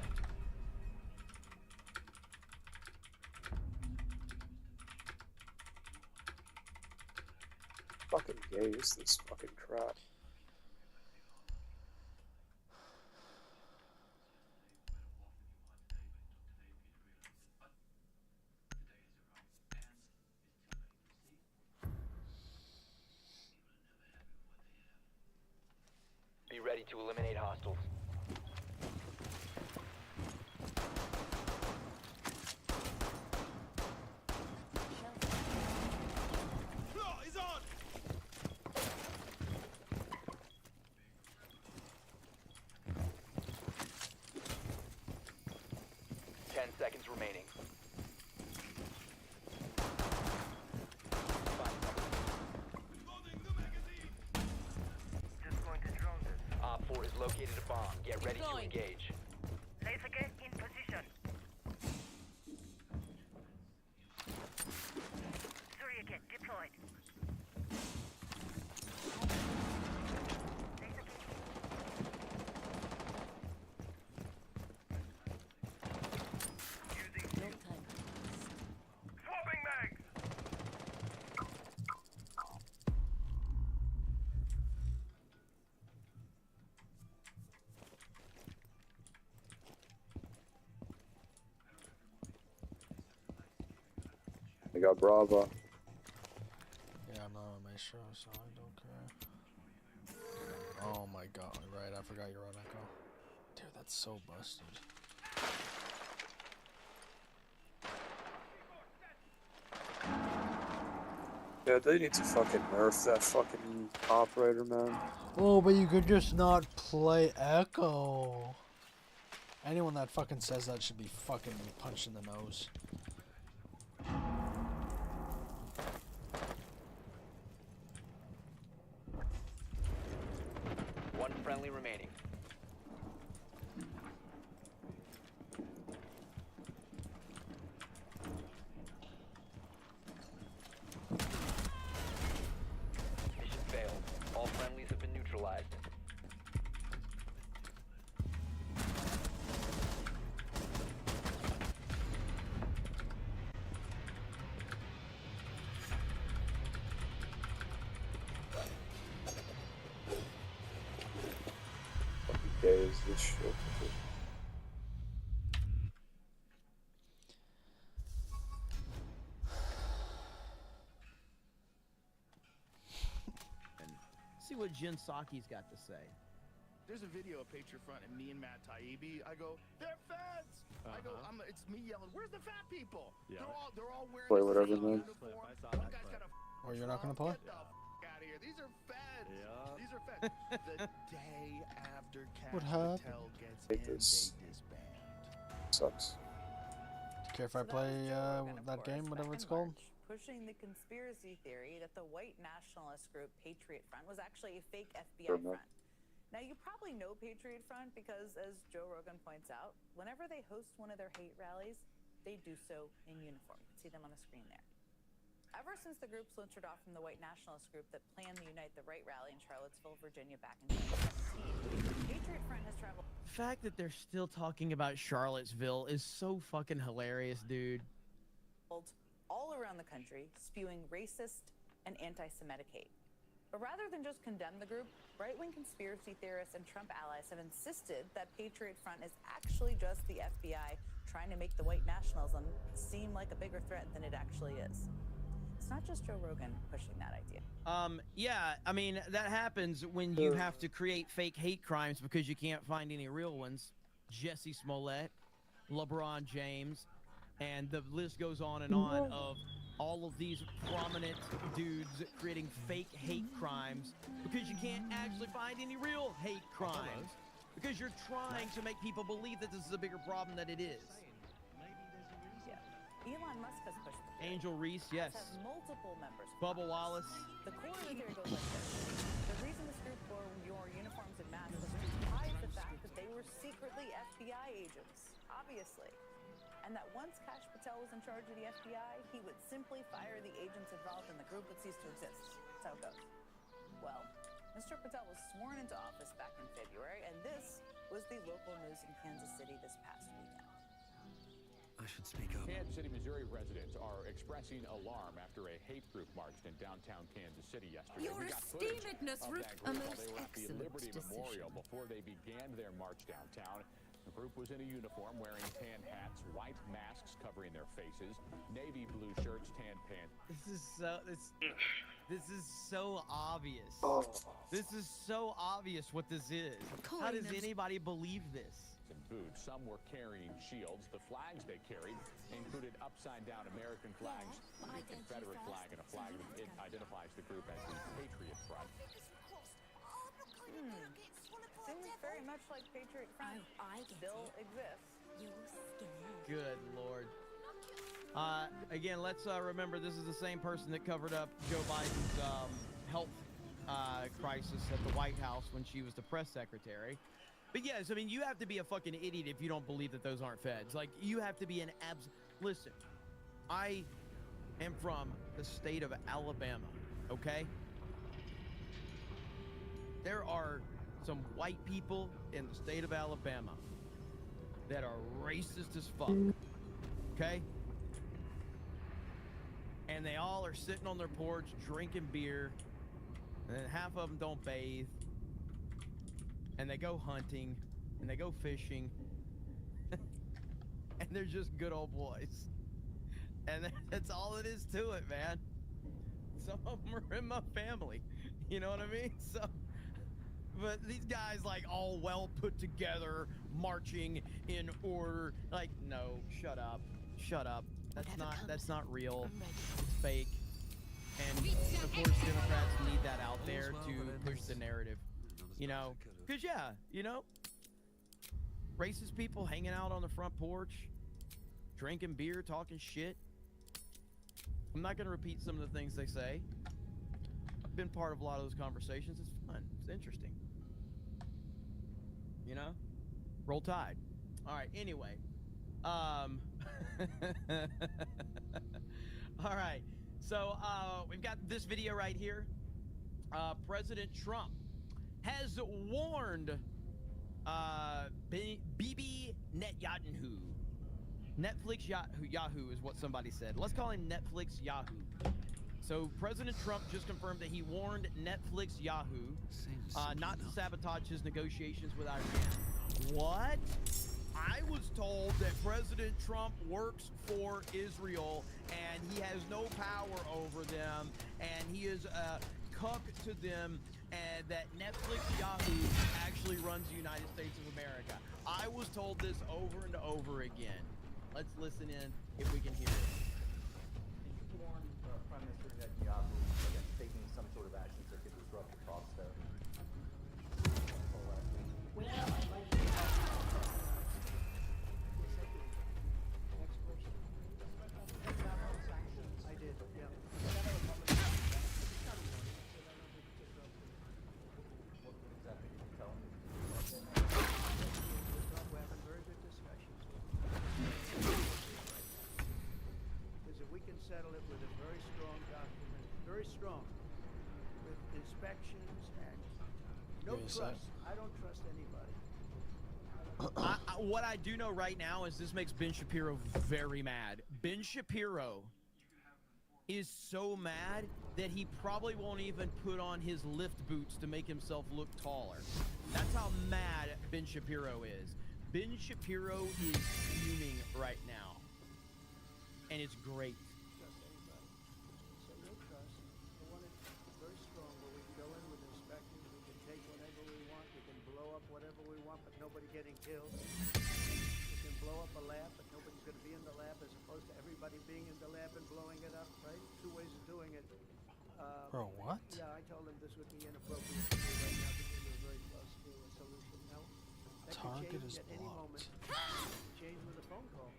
Fucking gay is this fucking crap. Be ready to eliminate hostiles. He's on! 10 seconds remaining. Op 4 has located a bomb. Get ready to engage. Laser gate in position. Surya gate deployed. Laser gate. Using no time. Swapping mag. I got Bravo. Yeah, I'm not on my show, so I don't care. Oh my god, right, I forgot you're on Echo. Dude, that's so busted. Yeah, they need to fucking nerf that fucking operator, man. Oh, but you could just not play Echo. Anyone that fucking says that should be fucking punched in the nose. One friendly remaining. Mission failed. All friendlies have been neutralized. Fucking gay is this shit. See what Jin Saki's got to say. There's a video of Patriot Front and me and Matt Taibbi. I go, they're feds! I go, it's me yelling, where's the fat people? Yeah. They're all wearing Play the whatever, same man. uniform. One guy's got a Or you're not gonna play? get the out of here. These are feds. These are feds. The day after What Cash happened? Patel gets Hate in, this. they disband. Sucks. Do you care if I play that game, whatever it's called? Pushing the conspiracy theory that the white nationalist group Patriot Front was actually a fake FBI Sure, man. front. Now, you probably know Patriot Front because, as Joe Rogan points out, whenever they host one of their hate rallies, they do so in uniform. You can see them on the screen there. Ever since the group splintered off from the white nationalist group that planned the Unite the Right rally in Charlottesville, Virginia back in 2017, Patriot Front has traveled. The fact that they're still talking about Charlottesville is so fucking hilarious, dude. All around the country, spewing racist and anti-Semitic hate. But rather than just condemn the group, right-wing conspiracy theorists and Trump allies have insisted that Patriot Front is actually just the FBI trying to make the white nationalism seem like a bigger threat than it actually is. It's not just Joe Rogan pushing that idea. Yeah, I mean, that happens when you have to create fake hate crimes because you can't find any real ones. Jesse Smollett, LeBron James, and the list goes on and on of all of these prominent dudes creating fake hate crimes because you can't actually find any real hate crimes because you're trying to make people believe that this is a bigger problem than it is. Yeah. Elon Musk has pushed the theory. Angel Reese, As yes. have multiple members. of Bubba Congress. Wallace. The core of the theory goes like this. The reason this group wore your uniforms and masks was to hide the fact that they were secretly FBI agents, obviously. And that once Kash Patel was in charge of the FBI, he would simply fire the agents involved and the group would cease to exist. That's how it goes. Well, Mr. Patel was sworn into office back in February, and this was the local news in Kansas City this past weekend. I should speak up. Kansas City, Missouri residents are expressing alarm after a hate group marched in downtown Kansas City yesterday. Your We got footage esteemedness, of Ruth, that a group while most they were at the excellent Liberty decision. Memorial before they began their march downtown. The group was in a uniform wearing tan hats, white masks covering their faces, navy blue shirts, tan pants. This is so obvious. This is so obvious what this is. How does anybody believe this? And boots. Some were carrying shields. The flags they carried included upside-down American flags, a Confederate flag, and a flag that identifies the group as the Patriot Front. Seems very much like Patriot Front still exists. Good Lord. Again, let's remember this is the same person that covered up Joe Biden's health crisis at the White House when she was the press secretary. But yes, I mean, you have to be a fucking idiot if you don't believe that those aren't feds. Like, you have to be an Listen, I am from the state of Alabama, okay? There are some white people in the state of Alabama that are racist as fuck, okay? And they all are sitting on their porch drinking beer, and then half of them don't bathe, and they go hunting, and they go fishing, and they're just good old boys. And that's all it is to it, man. Some of them are in my family, you know what I mean? So, but these guys like all well put together, marching in order. Like, no, shut up, shut up. That's not real. It's fake. And of course, Democrats need that out there to push the narrative. You know, because yeah, you know, racist people hanging out on the front porch, drinking beer, talking shit. I'm not going to repeat some of the things they say. I've been part of a lot of those conversations. It's fun. It's interesting. You know? Roll Tide. All right, anyway. All right. So, we've got this video right here. President Trump has warned Bibi Netanyahu. Netflix Yahoo is what somebody said. Let's call him Netflix Yahoo. So President Trump just confirmed that he warned Netflix Yahoo not to sabotage his negotiations with Iran. What? I was told that President Trump works for Israel and he has no power over them and he is a cuck to them, and that Netflix Yahoo actually runs the United States of America. I was told this over and over again. Let's listen in if we can hear it. Did you warn Prime Minister Netanyahu against taking some sort of actions that could disrupt the talks there? I did, yeah. What exactly did you tell him? We're having very good discussions. Because if we can settle it with a very strong document, very strong, with inspections and no Give me a sec. trust. I don't trust anybody. What I do know right now is this makes Ben Shapiro very mad. Ben Shapiro is so mad that he probably won't even put on his lift boots to make himself look taller. That's how mad Ben Shapiro is. Ben Shapiro is fuming right now. And it's great. Trust anybody. So no trust. I want it very strong where we can go in with inspections, we can take whatever we want, we can blow up whatever we want, but nobody getting killed. We can blow up a lab, but nobody's going to be in the lab, as opposed to everybody being in the lab and blowing it up, right? Two ways of doing it. Bro, what? Yeah, I told him this would be inappropriate to do right now because we're very close to a solution. Now, that Target could is change at any moment. blocked. Change with a phone call.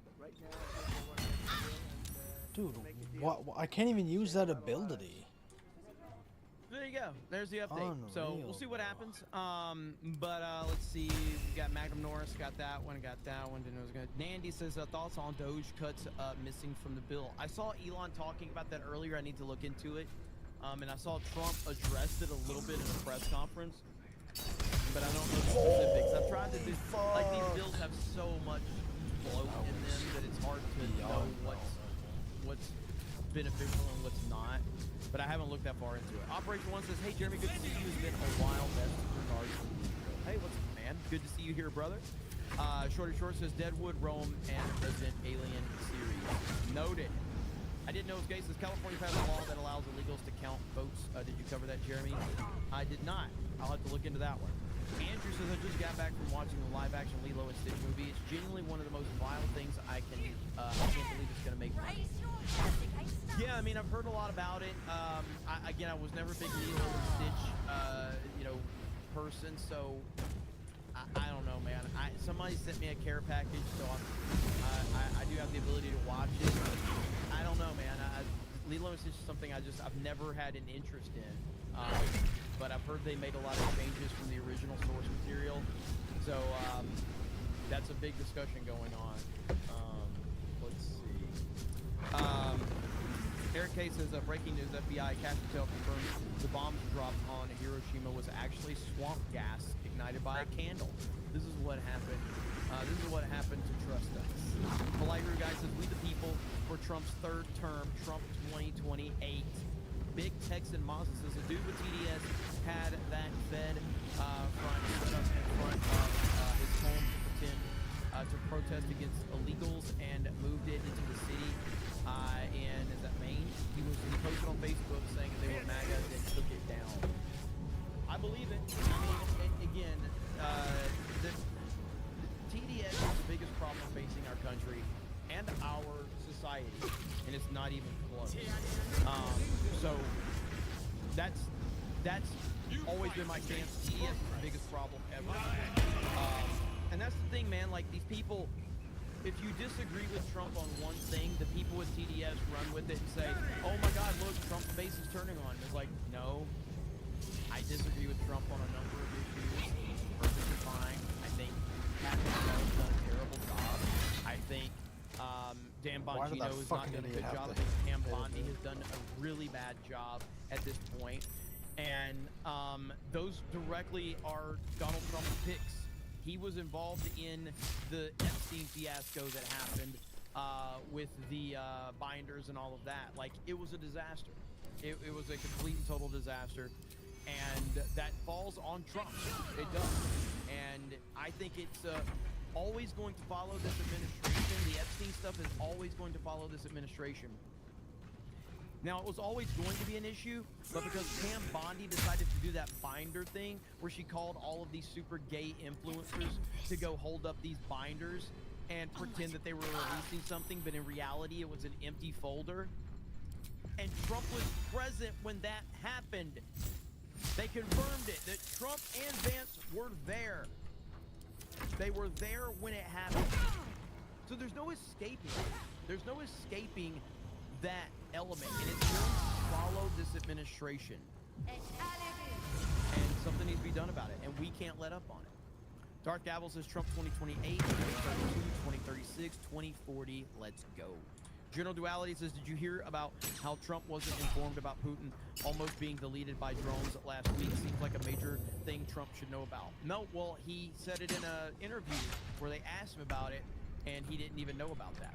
But right now, I think we're Dude, what? I can't even use that ability. There you go. There's the update. So we'll see what happens. Let's see. We got Magnum Norris, got that one, Didn't know it was good. Nandy says thoughts on Doge cuts missing from the bill. I saw Elon talking about that earlier. I need to look into it. And I saw Trump addressed it a little bit in a press conference, but I don't know the specifics. I've tried to do like these bills have so much float in them that it's hard to know what's beneficial and what's not. But I haven't looked that far into it. Operation One says, "Hey Jeremy, good to see you. It's been a while. Best regards." Hey, what's up, man? Good to see you here, brother. Shorty Short says, "Deadwood, Rome, and Resident Alien series." Noted. I didn't know it was gay. Says California passed a law that allows illegals to count votes. Did you cover that, Jeremy? I did not. I'll have to look into that one. Andrew says, "I just got back from watching the live-action Lilo and Stitch movie. It's genuinely one of the most vile things I can't believe it's gonna make money." Yeah, I mean, I've heard a lot about it. Again, I was never a big Lilo and Stitch, person, so I don't know, man. Somebody sent me a care package, so I do have the ability to watch it. I don't know, man. Lilo and Stitch is something I've never had an interest in. But I've heard they made a lot of changes from the original source material, so that's a big discussion going on. Let's see. Eric K says, breaking news, FBI cash detail confirms the bomb dropped on Hiroshima was actually swamp gas ignited by a candle. This is what happened. This is what happened to trust us. Polite Rude Guy says, "We the people for Trump's third term, Trump 2028. Big Texan Mazda says, "A dude with TDS had that Fed front set up in front of his home to pretend to protest against illegals and moved it into the city." And is that Maine? He posted on Facebook saying that they were MAGA and took it down. I believe it. I mean, again, the TDS is the biggest problem facing our country and our society, and it's not even close. So that's always been my stance. TDS is the biggest problem ever. And that's the thing, man. Like, these people, if you disagree with Trump on one thing, the people with TDS run with it and say, "Oh my God, look, Trump's base is turning on." It's like, no, I disagree with Trump on a number of issues. Perfectly fine. I think Pat McConnell's done a terrible job. I think Dan Bongino has not done a good job. I think Cam Bondi has done a really bad job at this point. And those directly are Donald Trump's picks. He was involved in the Epstein fiasco that happened with the binders and all of that. Like, it was a disaster. It was a complete and total disaster. And that falls on Trump. It does. And I think it's always going to follow this administration. The Epstein stuff is always going to follow this administration. Now, it was always going to be an issue, but because Pam Bondi decided to do that binder thing where she called all of these super gay influencers to go hold up these binders and pretend that they were releasing something, but in reality it was an empty folder. And Trump was present when that happened. They confirmed it, that Trump and Vance were there. They were there when it happened. So there's no escaping it. There's no escaping that element, and it's going to follow this administration. And something needs to be done about it, and we can't let up on it. Darth Gavel says Trump 2028, 2032, 2036, 2040, let's go. General Duality says, "Did you hear about how Trump wasn't informed about Putin almost being deleted by drones last week? Seems like a major thing Trump should know about." No, well, he said it in an interview where they asked him about it, and he didn't even know about that.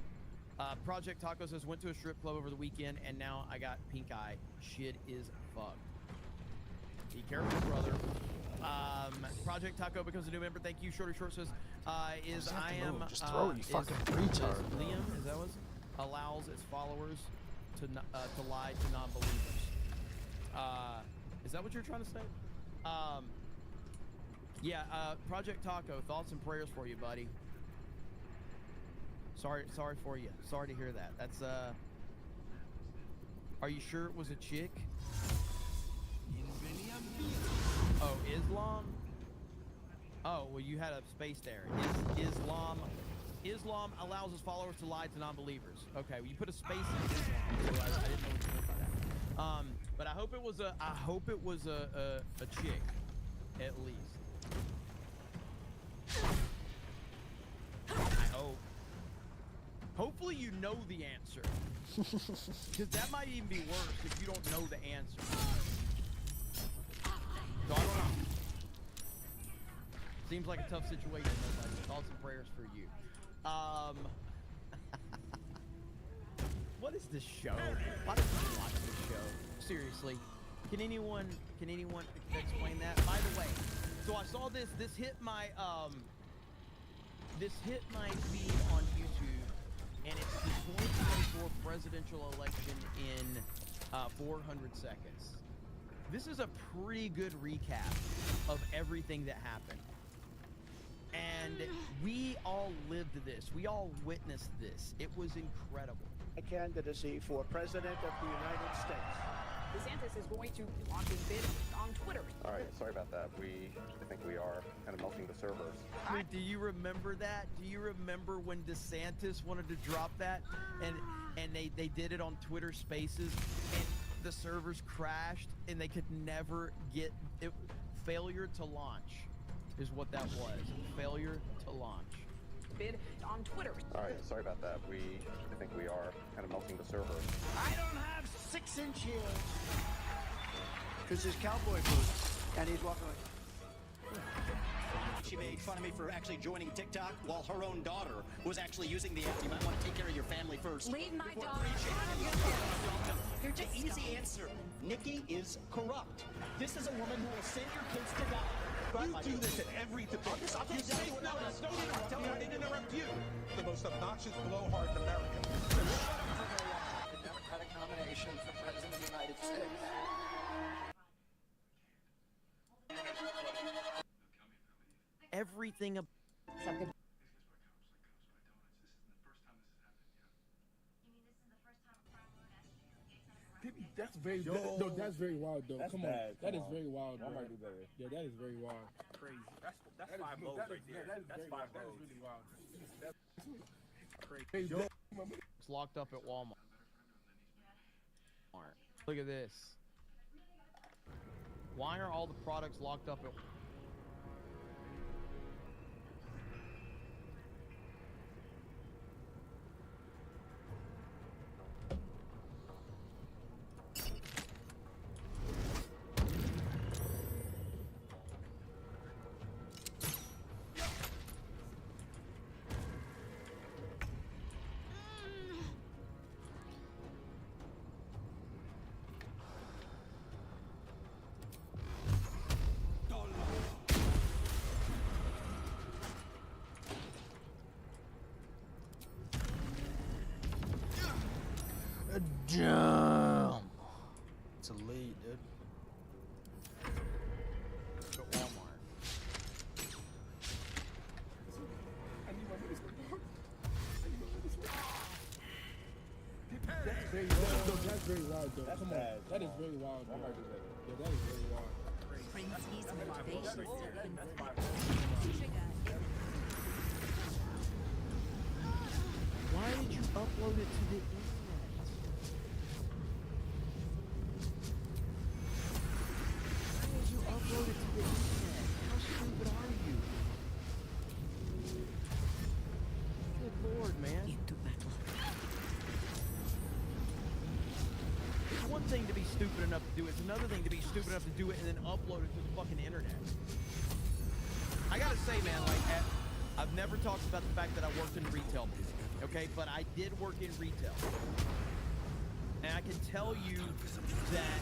Project Taco says, "Went to a strip club over the weekend, and now I got pink eye. Shit is fucked." Be careful, brother. Project Taco becomes a new member. Thank you. Shorty Short says, Just throw it, you fucking retard. Liam, is that what it was? Allows its followers to lie to non-believers. Is that what you're trying to say? Yeah, Project Taco, thoughts and prayers for you, buddy. Sorry for you. Sorry to hear that. That's, are you sure it was a chick? Oh, Islam? Oh, well, you had a space there. Is Islam Islam allows its followers to lie to non-believers. Okay, well, you put a space in Islam, so I didn't know what you meant by that. But I hope it was a chick, at least. I hope. Hopefully you know the answer. Because that might even be worse if you don't know the answer. So I don't know. Seems like a tough situation. Thoughts and prayers for you. What is this show? Why do people watch this show? Seriously. Can anyone explain that? By the way, so I saw this hit my feed on YouTube, and it's the 2024 presidential election in 400 seconds. This is a pretty good recap of everything that happened. And we all lived this. We all witnessed this. It was incredible. A candidacy for president of the United States. DeSantis is going to launch his bid on Twitter. All right, sorry about that. I think we are kind of melting the servers. Dude, do you remember that? Do you remember when DeSantis wanted to drop that and they did it on Twitter Spaces and the servers crashed and they could never get it? Failure to launch is what that was. Failure to launch. Bid on Twitter. All right, sorry about that. I think we are kind of melting the servers. I don't have 6-inch heels. Because there's cowboy boots. And he's walking like... She made fun of me for actually joining TikTok while her own daughter was actually using the app. You might want to take care of your family first. Leave my before daughter preaching. out of your You're just easy answer. Nikki is corrupt. This is a woman who will send your kids to die. You do this at every debate. You say, no, don't interrupt me. I didn't interrupt you. The most obnoxious blowhard in America. The Democratic nomination for president of the United States. Everything something. That's very no, that's very wild though. Come on, that is very wild. I might do better. Yeah, that is very wild. Crazy. That's 5 blows right there. That's 5 blows. That is really wild. That's crazy. It's locked up at Walmart. Look at this. Why are all the products locked up at Jump! It's elite, dude. At Walmart? That's very wild. That's very wild though. Come on, that is very wild. Yeah, that is very wild. Why did you upload it to the internet? Why did you upload it to the internet? How stupid are you? Good lord, man. It's one thing to be stupid enough to do it. It's another thing to be stupid enough to do it and then upload it to the fucking internet. I gotta say, man, like, I've never talked about the fact that I worked in retail before. Okay, but I did work in retail. And I can tell you that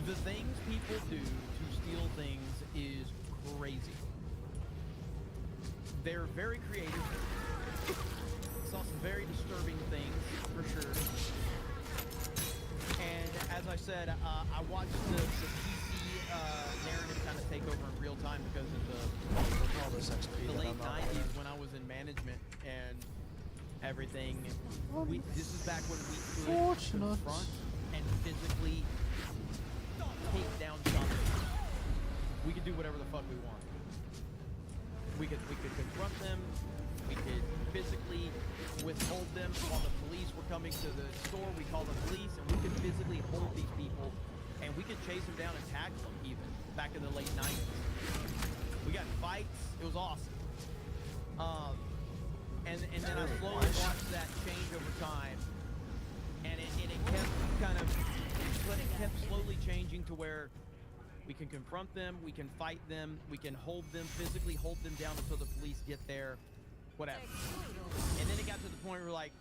the things people do to steal things is crazy. They're very creative. Saw some very disturbing things, for sure. And as I said, I watched the PC narrative kind of take over in real time because of the late 90s when I was in management and everything. This is back when we could confront and physically take down shoppers. We could do whatever the fuck we want. We could confront them. We could physically withhold them while the police were coming to the store. We call the police, and we could physically hold these people, and we could chase them down and tackle them even back in the late 90s. We got fights. It was awesome. And then I slowly watched that change over time, and it kept slowly changing to where we can confront them, we can fight them, we can hold them, physically hold them down until the police get there, whatever. And then it got to the point where like,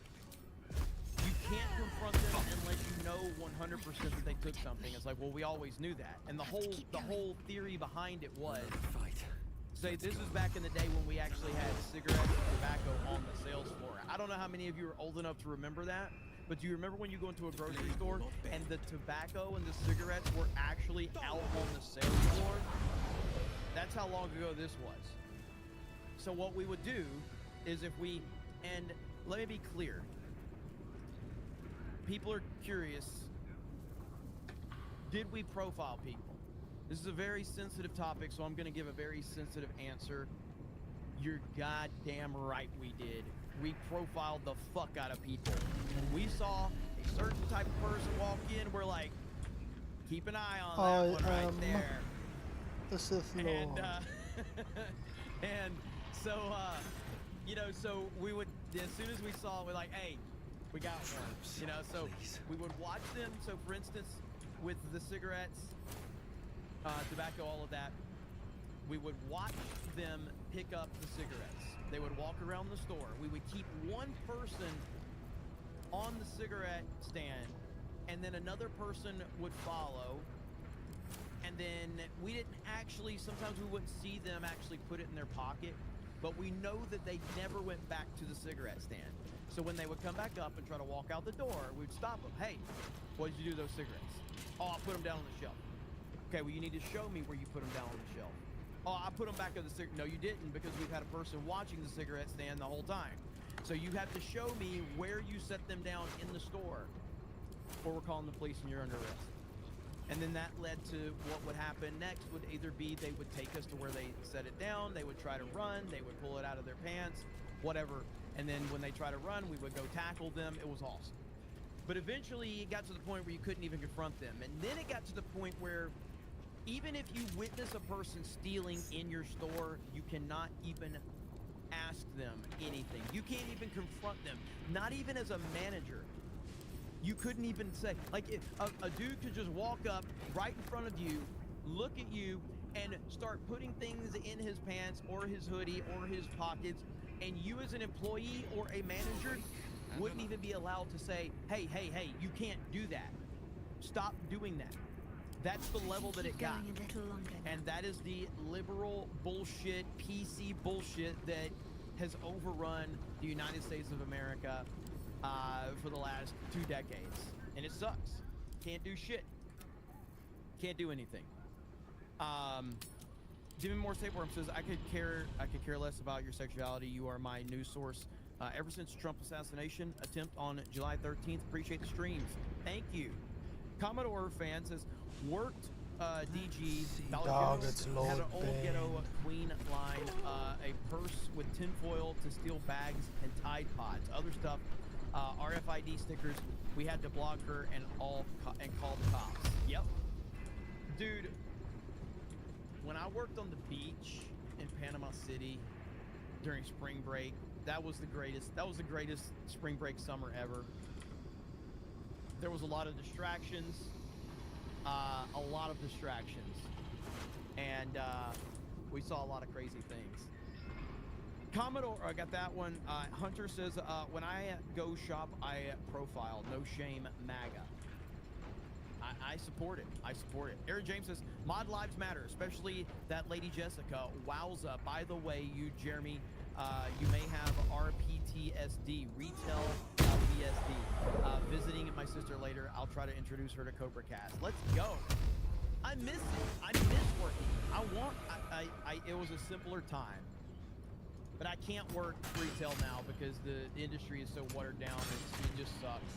you can't confront them unless you know 100% that they took something. It's like, well, we always knew that. And the whole theory behind it was, say this was back in the day when we actually had cigarettes and tobacco on the sales floor. I don't know how many of you are old enough to remember that, but do you remember when you go into a grocery store and the tobacco and the cigarettes were actually out on the sales floor? That's how long ago this was. So what we would do is and let me be clear, people are curious, did we profile people? This is a very sensitive topic, so I'm going to give a very sensitive answer. You're goddamn right we did. We profiled the fuck out of people. When we saw a certain type of person walk in, we're like, keep an eye on that one right there. The Sith Lord. And so, you know, so we would, as soon as we saw it, we're like, hey, we got one. You know, so we would watch them. So for instance, with the cigarettes, tobacco, all of that, we would watch them pick up the cigarettes. They would walk around the store. We would keep one person on the cigarette stand, and then another person would follow. And then we didn't actually, sometimes we wouldn't see them actually put it in their pocket, but we know that they never went back to the cigarette stand. So when they would come back up and try to walk out the door, we'd stop them. Hey, what did you do with those cigarettes? Oh, I put them down on the shelf. Okay, well, you need to show me where you put them down on the shelf. Oh, I put them back on the cigarette. No, you didn't, because we've had a person watching the cigarette stand the whole time. So you have to show me where you set them down in the store, or we're calling the police and you're under arrest. And then that led to what would happen next would either be they would take us to where they set it down, they would try to run, they would pull it out of their pants, whatever. And then when they try to run, we would go tackle them. It was awesome. But eventually it got to the point where you couldn't even confront them. And then it got to the point where even if you witness a person stealing in your store, you cannot even ask them anything. You can't even confront them, not even as a manager. You couldn't even say, like, if a dude could just walk up right in front of you, look at you, and start putting things in his pants or his hoodie or his pockets, and you as an employee or a manager wouldn't even be allowed to say, hey, you can't do that. Stop doing that. That's the level that it got. And that is the liberal bullshit, PC bullshit that has overrun the United States of America for the last 2 decades. And it sucks. Can't do shit. Can't do anything. Jimmy Moore Tapeworm says, I could care less about your sexuality. You are my news source. Ever since Trump assassination attempt on July 13th, appreciate the streams. Thank you. Commodore fan says, worked DG Dog, it's had Lord an old Bane. ghetto queen line, a purse with tinfoil to steal bags and Tide Pods, other stuff, RFID stickers. We had to block her and call the cops. Yep, dude. When I worked on the beach in Panama City during spring break, that was the greatest spring break summer ever. There was a lot of distractions, and we saw a lot of crazy things. Commodore, I got that one. Hunter says, when I go shop, I profile. No shame, MAGA. I support it. I support it. Aaron James says, Mod Lives Matter, especially that Lady Jessica. Wowza. By the way, you, Jeremy, you may have RPTSD, retail PTSD. Visiting my sister later. I'll try to introduce her to Cobra Cast. Let's go. I miss it. I miss working. It was a simpler time. But I can't work retail now because the industry is so watered down. It just sucks.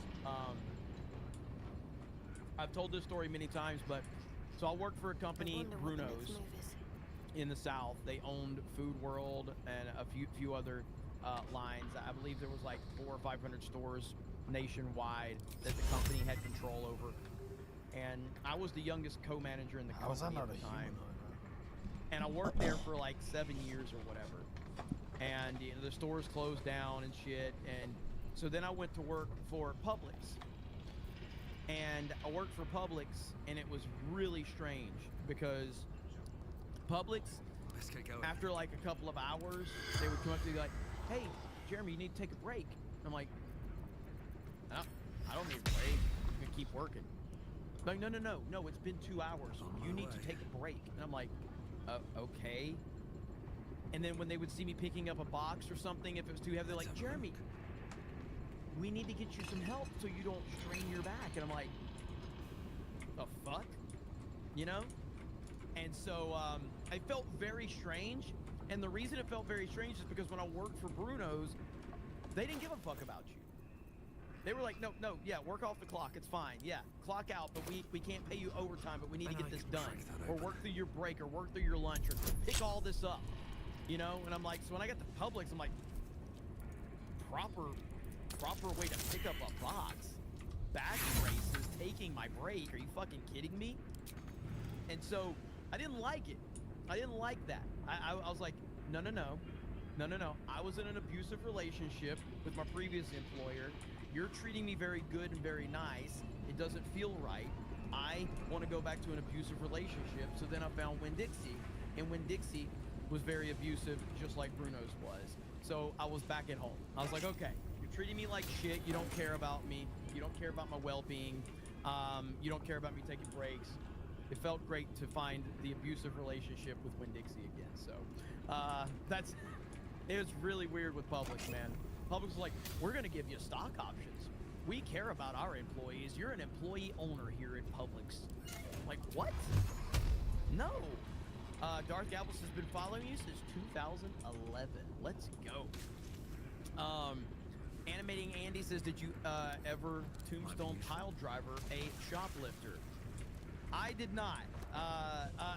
I've told this story many times, but so I worked for a company, Bruno's, in the South. They owned Food World and a few other lines. I believe there was like 400 or 500 stores nationwide that the company had control over. And I was the youngest co-manager in the company at the time. And I worked there for like 7 years or whatever. And you know, the stores closed down and shit. And so then I went to work for Publix. And I worked for Publix, and it was really strange because Publix, after like a couple of hours, they would come up to me like, "Hey, Jeremy, you need to take a break." And I'm like, I don't need a break. I'm gonna keep working. Like, no, it's been 2 hours. You need to take a break. And I'm like, okay. And then when they would see me picking up a box or something, if it was too heavy, they're like, "Jeremy, we need to get you some help so you don't strain your back." And I'm like, the fuck? You know? And so I felt very strange. And the reason it felt very strange is because when I worked for Bruno's, they didn't give a fuck about you. They were like, no, yeah, work off the clock. It's fine. Yeah, clock out, but we can't pay you overtime, but we need to get this done. Or work through your break, or work through your lunch, or pick all this up. You know? And I'm like, so when I got to Publix, I'm like, proper way to pick up a box. Back braces, taking my break. Are you fucking kidding me? And so I didn't like it. I didn't like that. I was like, no. I was in an abusive relationship with my previous employer. You're treating me very good and very nice. It doesn't feel right. I want to go back to an abusive relationship. So then I found Winn-Dixie, and Winn-Dixie was very abusive, just like Bruno's was. So I was back at home. I was like, okay, you're treating me like shit. You don't care about me. You don't care about my well-being. You don't care about me taking breaks. It felt great to find the abusive relationship with Winn-Dixie again. So it was really weird with Publix, man. Publix was like, we're going to give you stock options. We care about our employees. You're an employee owner here at Publix. I'm like, what? No. Darth Galvus has been following you since 2011. Let's go. Animating Andy says, did you ever Tombstone Pile Driver a shoplifter? I did not.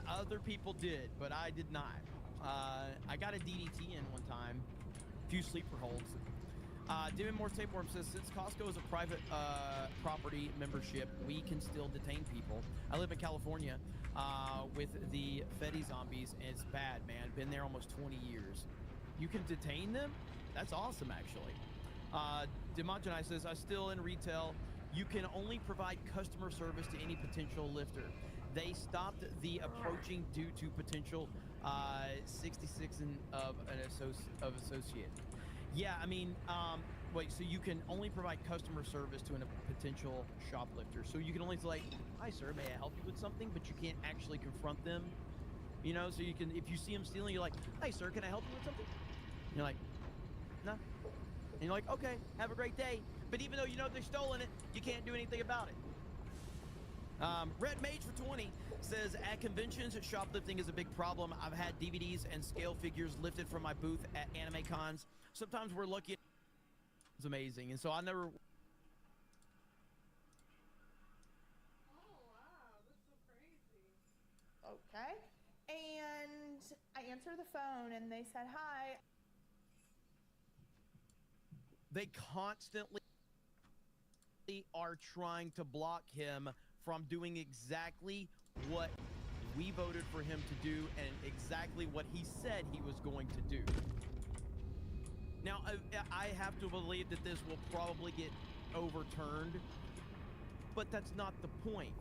Other people did, but I did not. I got a DDT in one time. A few sleeper holds. Demon More Tapeworm says, since Costco is a private property membership, we can still detain people. I live in California with the Fetty zombies, and it's bad, man. Been there almost 20 years. You can detain them? That's awesome, actually. Demongenai says, I'm still in retail. You can only provide customer service to any potential lifter. They stopped the approaching due to potential 66 of associate. Yeah, I mean, wait, so you can only provide customer service to a potential shoplifter. So you can only say, like, hi, sir, may I help you with something? But you can't actually confront them. You know, so you can, if you see them stealing, you're like, hi, sir, can I help you with something? And you're like, no. And you're like, okay, have a great day. But even though you know they've stolen it, you can't do anything about it. Red Mage for 20 says, at conventions, shoplifting is a big problem. I've had DVDs and scale figures lifted from my booth at anime cons. Sometimes we're lucky. It's amazing. And so I never... Okay. And I answered the phone and they said hi. They constantly are trying to block him from doing exactly what we voted for him to do and exactly what he said he was going to do. Now, I have to believe that this will probably get overturned, but that's not the point.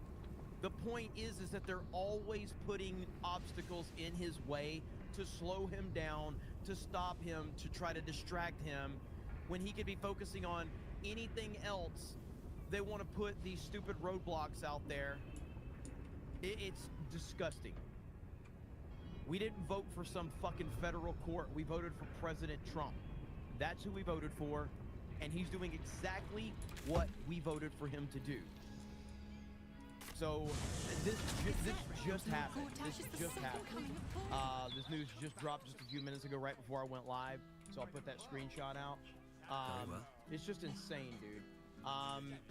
The point is that they're always putting obstacles in his way to slow him down, to stop him, to try to distract him, when he could be focusing on anything else. They want to put these stupid roadblocks out there. It's disgusting. We didn't vote for some fucking federal court. We voted for President Trump. That's who we voted for, and he's doing exactly what we voted for him to do. So this just happened. This news just dropped just a few minutes ago, right before I went live. So I'll put that screenshot out. It's just insane, dude.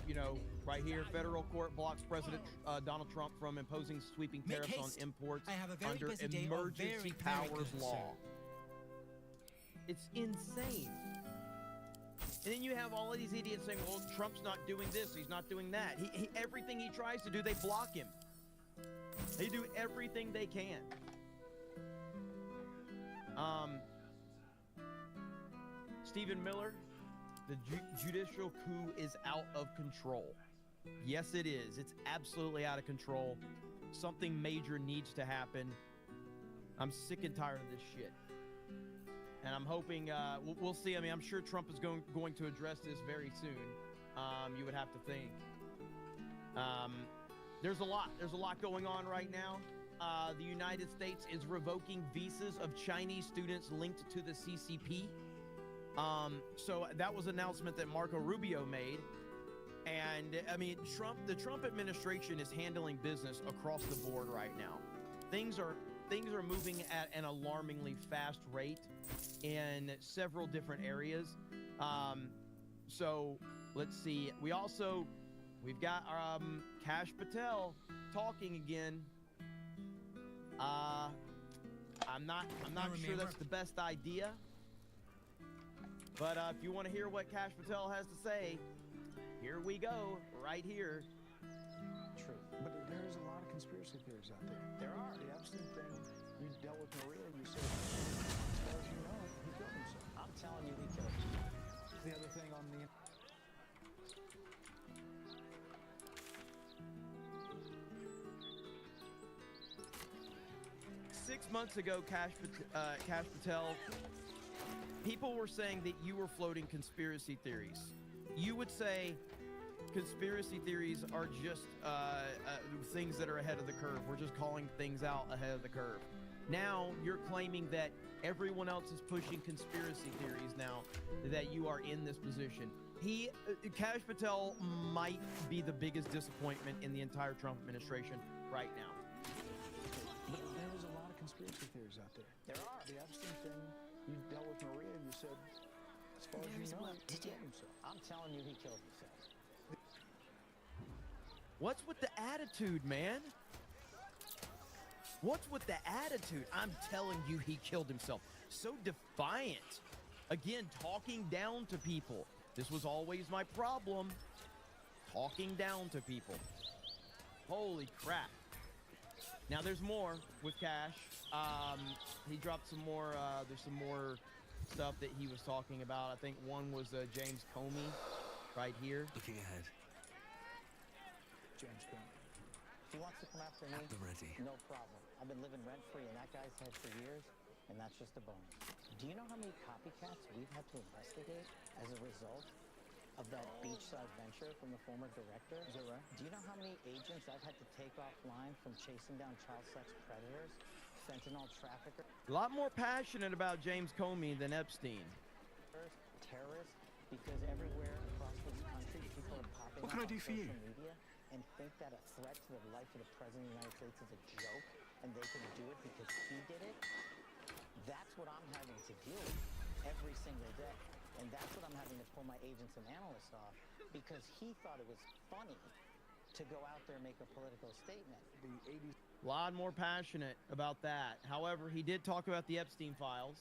You know, right here, federal court blocks President Donald Trump from imposing sweeping Make tariffs on haste. imports I have a very under busy day, or emergency very, very powers good, law. sir. It's insane. And then you have all of these idiots saying, well, Trump's not doing this, he's not doing that. Everything he tries to do, they block him. They do everything they can. Stephen Miller, the judicial coup is out of control. Yes, it is. It's absolutely out of control. Something major needs to happen. I'm sick and tired of this shit. And I'm hoping, we'll see. I mean, I'm sure Trump is going to address this very soon. You would have to think. There's a lot going on right now. The United States is revoking visas of Chinese students linked to the CCP. So that was an announcement that Marco Rubio made. And I mean, the Trump administration is handling business across the board right now. Things are moving at an alarmingly fast rate in several different areas. So let's see. We've got Kash Patel talking again. I'm not sure that's the best idea. But if you want to hear what Kash Patel has to say, here we go, right here. True. But there's a lot of conspiracy theories out there. There are. The Epstein thing, you dealt with Maria, you said, as far as you know, he killed himself. I'm telling you, he killed himself. The other thing on the... 6 months ago, Kash Patel, people were saying that you were floating conspiracy theories. You would say conspiracy theories are just things that are ahead of the curve. We're just calling things out ahead of the curve. Now you're claiming that everyone else is pushing conspiracy theories now, that you are in this position. Kash Patel might be the biggest disappointment in the entire Trump administration right now. But there's a lot of conspiracy theories out there. There are. The Epstein thing, you dealt with Maria, you said, as far as you know, he killed himself. I'm telling you, he killed himself. What's with the attitude, man? What's with the attitude? I'm telling you, he killed himself. So defiant. Again, talking down to people. This was always my problem. Talking down to people. Holy crap. Now there's more with Kash. He dropped some more, there's some more stuff that he was talking about. I think one was James Comey right here. Looking ahead. James Comey. If he wants to come after me, At the ready. no problem. I've been living rent-free in that guy's head for years, and that's just a bonus. Do you know how many copycats we've had to investigate as a result of that beachside venture from the former director? Is that right? Do you know how many agents I've had to take offline from chasing down child sex predators, fentanyl traffickers, A lot more passionate about James Comey than Epstein. terrorists? Because everywhere across this country, people are popping What can up I do on for you? social media and think that a threat to the life of the President of the United States is a joke, and they can do it because he did it. That's what I'm having to deal with every single day. And that's what I'm having to pull my agents and analysts off, because he thought it was funny to go out there and make a political statement. The 80s. A lot more passionate about that. However, he did talk about the Epstein files.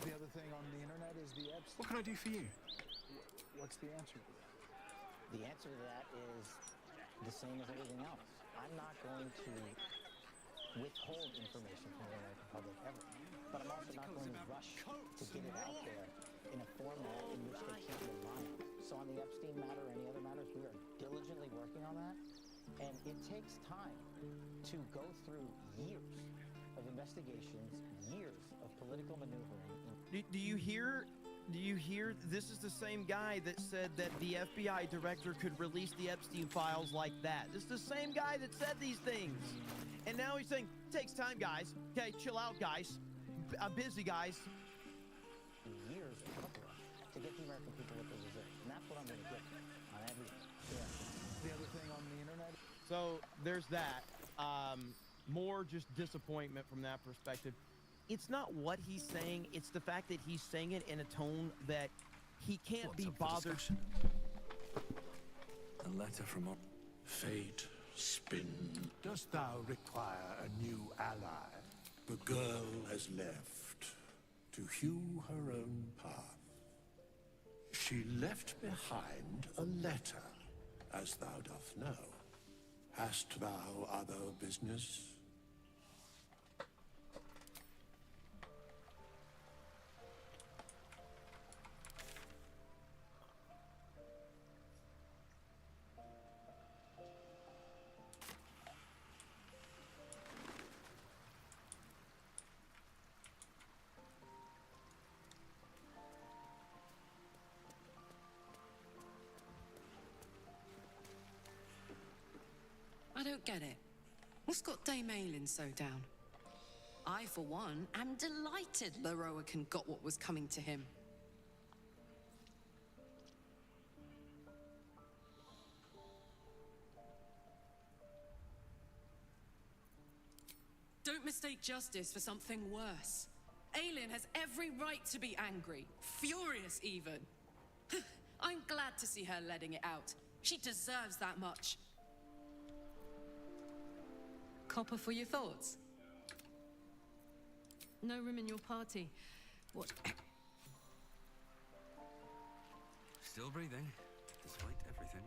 The other thing on the internet is the Epstein. What can I do for you? What's the answer to that? The answer to that is the same as everything else. I'm not going to withhold information from the American public ever. But I'm also not going to rush to get it out there in a format in which they can't rely on. So on the Epstein matter or any other matters, we are diligently working on that. And it takes time to go through years of investigations, years of political maneuvering. Do you hear? Do you hear? This is the same guy that said that the FBI director could release the Epstein files like that. This is the same guy that said these things. And now he's saying, takes time, guys. Okay, chill out, guys. I'm busy, guys. Years of cover-up to get the American people what they deserve. And that's what I'm going to get on everything. Yeah. The other thing on the internet. So there's that. More just disappointment from that perspective. It's not what he's saying, it's the fact that he's saying it in a tone that he can't be bothered. A letter from... Fate, spin. Dost thou require a new ally? The girl has left to hew her own path. She left behind a letter, as thou doth know. Hast thou other business? I don't get it. What's got Dame Aylin so down? I, for one, am delighted Leroican got what was coming to him. Don't mistake justice for something worse. Aylin has every right to be angry, furious even. I'm glad to see her letting it out. She deserves that much. Copper for your thoughts? No room in your party. What? Still breathing, despite everything.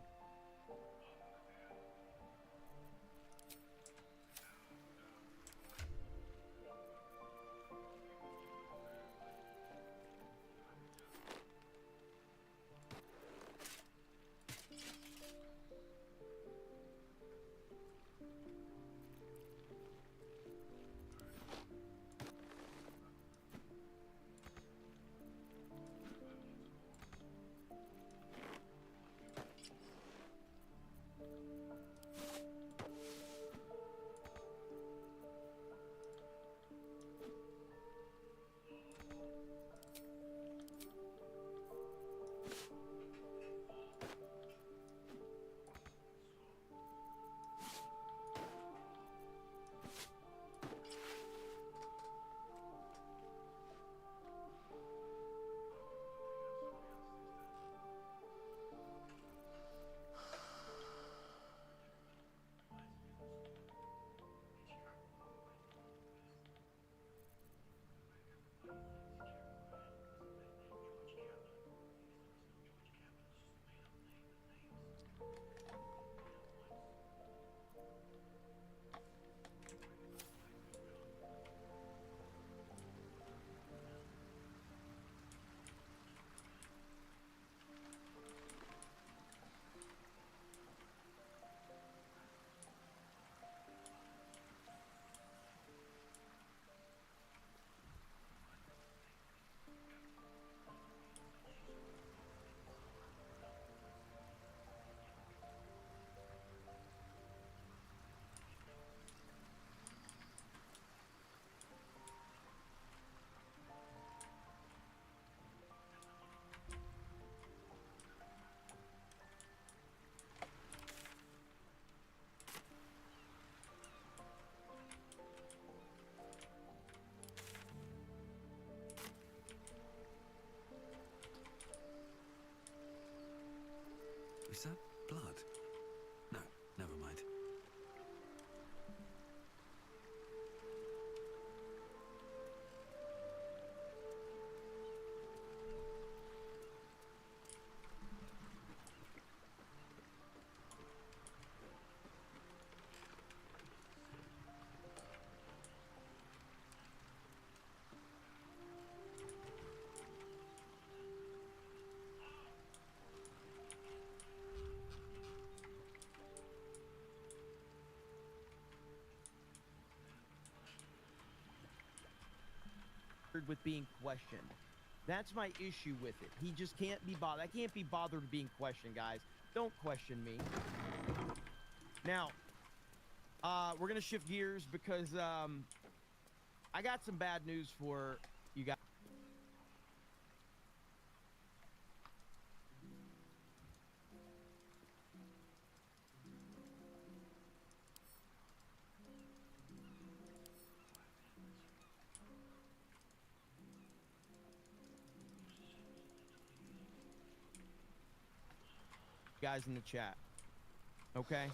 Is that blood? No, never mind. With being questioned. That's my issue with it. He just can't be bothered. I can't be bothered being questioned, guys. Don't question me. Now, we're gonna shift gears because I got some bad news for you guys. Guys in the chat. Okay.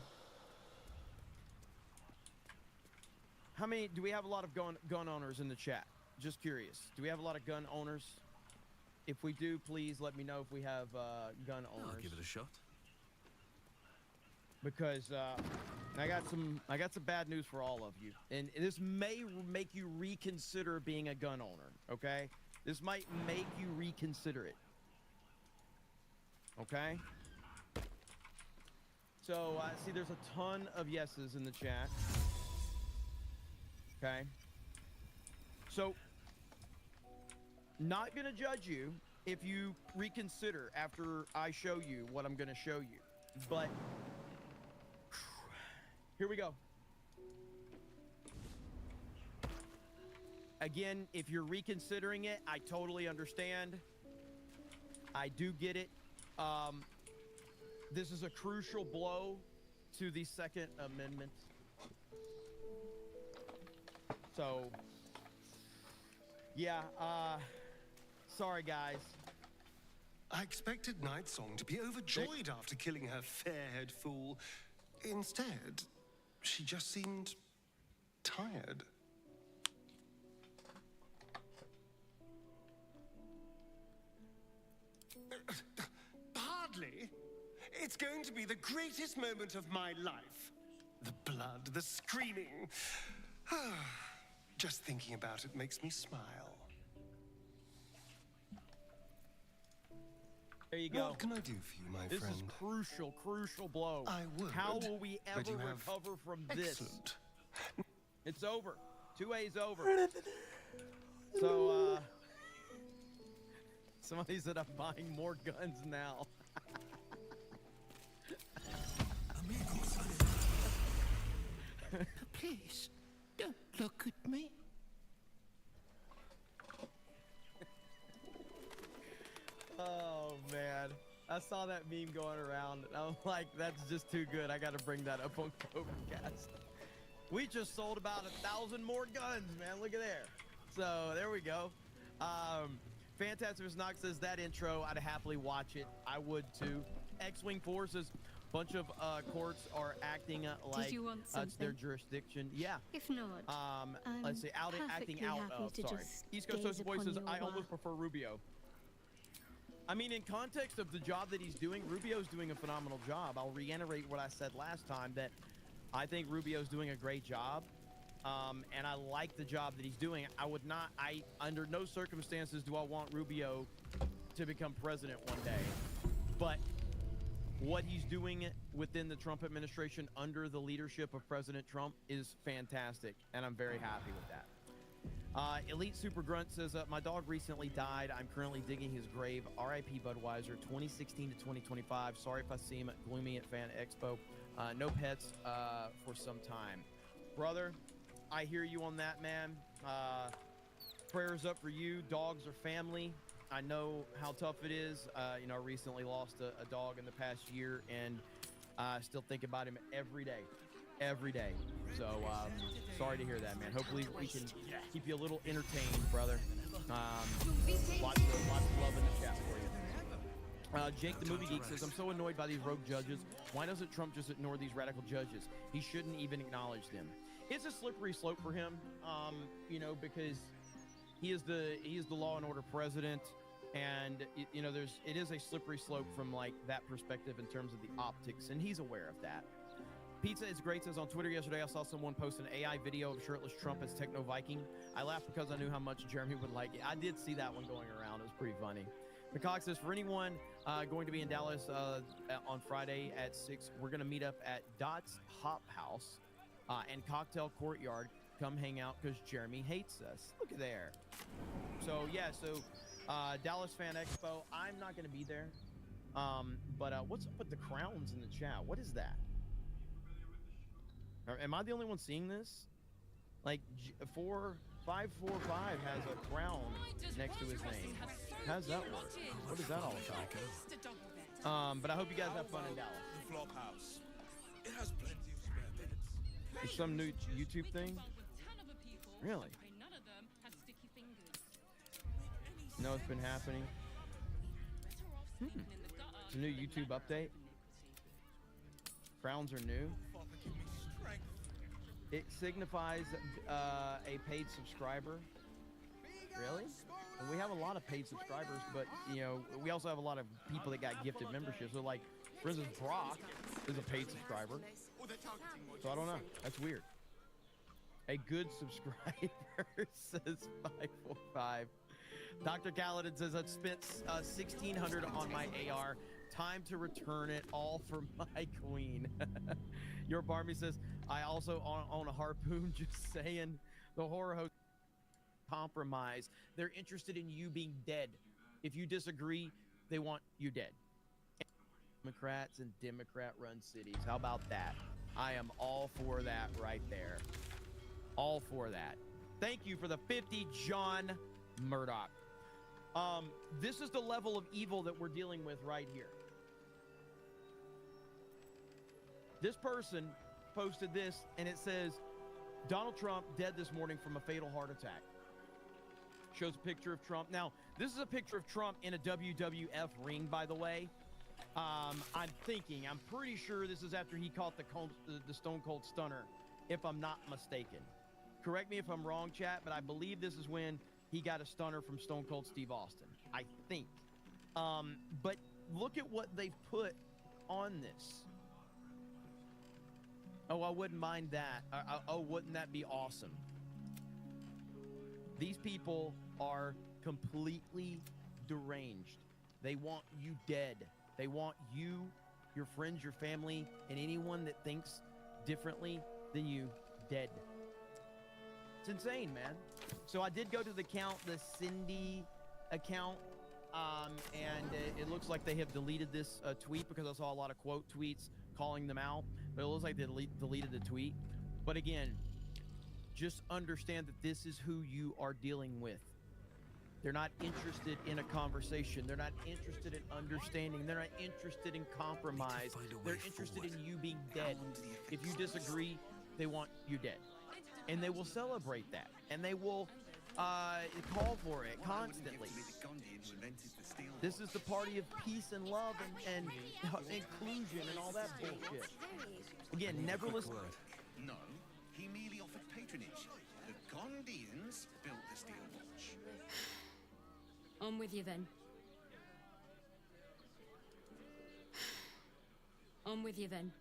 How many do we have? A lot of gun owners in the chat. Just curious. Do we have a lot of gun owners? If we do, please let me know if we have gun owners. I'll give it a shot. Because I got some bad news for all of you, and this may make you reconsider being a gun owner. Okay, this might make you reconsider it. Okay. So I see there's a ton of yeses in the chat. Okay. So, not gonna judge you if you reconsider after I show you what I'm gonna show you, but here we go. Again, if you're reconsidering it, I totally understand. I do get it. This is a crucial blow to the Second Amendment. So, yeah, sorry guys. I expected Nightsong to be overjoyed after killing her fair-haired fool. Instead, she just seemed tired. Hardly. It's going to be the greatest moment of my life. The blood, the screaming. Just thinking about it makes me smile. There you go. What can I do for you, my this friend? This is crucial blow. I would. How will we ever but you have recover from this? excellent. It's over. 2A's over. So, somebody said I'm buying more guns now. Please, don't look at me. Oh man, I saw that meme going around and I'm like, that's just too good. I gotta bring that up on Covercast. We just sold about 1,000 more guns, man. Look at there. So there we go. Fantastic Knox says that intro, I'd happily watch it. I would too. X-Wing Forces, bunch of courts are acting like you want it's their jurisdiction. Yeah. If not, let's say acting out of. Sorry. East Coast Social Boy says I almost prefer Rubio. I mean, in context of the job that he's doing, Rubio's doing a phenomenal job. I'll reiterate what I said last time, that I think Rubio's doing a great job. And I like the job that he's doing. Under no circumstances do I want Rubio to become president one day. But what he's doing within the Trump administration under the leadership of President Trump is fantastic, and I'm very happy with that. Elite Super Grunt says, my dog recently died. I'm currently digging his grave. R.I.P. Budweiser, 2016 to 2025. Sorry if I seem gloomy at Fan Expo. No pets for some time. Brother, I hear you on that, man. Prayers up for you. Dogs are family. I know how tough it is. I recently lost a dog in the past year, and I still think about him every day. Every day. So, sorry to hear that, man. Hopefully we can keep you a little entertained, brother. Lots of love in the chat for you. Jake the Movie Geek says, I'm so annoyed by these rogue judges. Why doesn't Trump just ignore these radical judges? He shouldn't even acknowledge them. It's a slippery slope for him, because he is the law and order president, and it is a slippery slope from like that perspective in terms of the optics, and he's aware of that. Pizza is Great says, on Twitter yesterday I saw someone post an AI video of shirtless Trump as Techno Viking. I laughed because I knew how much Jeremy would like it. I did see that one going around. It was pretty funny. Peacock says, for anyone going to be in Dallas on Friday at 6, we're going to meet up at Dot's Hop House and Cocktail Courtyard. Come hang out because Jeremy hates us. Look at there. So, yeah, Dallas Fan Expo. I'm not going to be there. But what's up with the crowns in the chat? What is that? Am I the only one seeing this? Like 545 has a crown next to his name. How does that work? What is that all about? But I hope you guys have fun in Dallas. Flophouse. It has plenty of spare beds. It's some new YouTube thing? Really? No, it's been happening. It's a new YouTube update. Crowns are new. It signifies a paid subscriber. Really? And we have a lot of paid subscribers, but you know, we also have a lot of people that got gifted memberships. So like, for instance, Brock is a paid subscriber. So I don't know. That's weird. A good subscriber says 545. Dr. Kaladin says, I've spent 1,600 on my AR. Time to return it all for my queen. Your Barmy says, I also own a harpoon. Just saying. The horror host compromise. They're interested in you being dead. If you disagree, they want you dead. Democrats and Democrat-run cities. How about that? I am all for that right there. All for that. Thank you for the 50, John Murdoch. This is the level of evil that we're dealing with right here. This person posted this, and it says, Donald Trump dead this morning from a fatal heart attack. Shows a picture of Trump. Now, this is a picture of Trump in a WWF ring, by the way. I'm pretty sure this is after he caught the Stone Cold Stunner, if I'm not mistaken. Correct me if I'm wrong, chat, but I believe this is when he got a stunner from Stone Cold Steve Austin. I think. But look at what they've put on this. Oh, I wouldn't mind that. Oh, wouldn't that be awesome? These people are completely deranged. They want you dead. They want you, your friends, your family, and anyone that thinks differently than you dead. It's insane, man. So I did go to the account, the Cindy account, and it looks like they have deleted this tweet because I saw a lot of quote tweets calling them out, but it looks like they deleted the tweet. But again, just understand that this is who you are dealing with. They're not interested in a conversation. They're not interested in understanding. They're not interested in compromise. They're interested in you being dead. If you disagree, they want you dead. And they will celebrate that. And they will call for it constantly. This is the party of peace and love and inclusion and all that bullshit. Again, never listen. No, he merely offered patronage. The Gondians built the steel watch. On with you then. On with you then.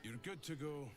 You're good to go.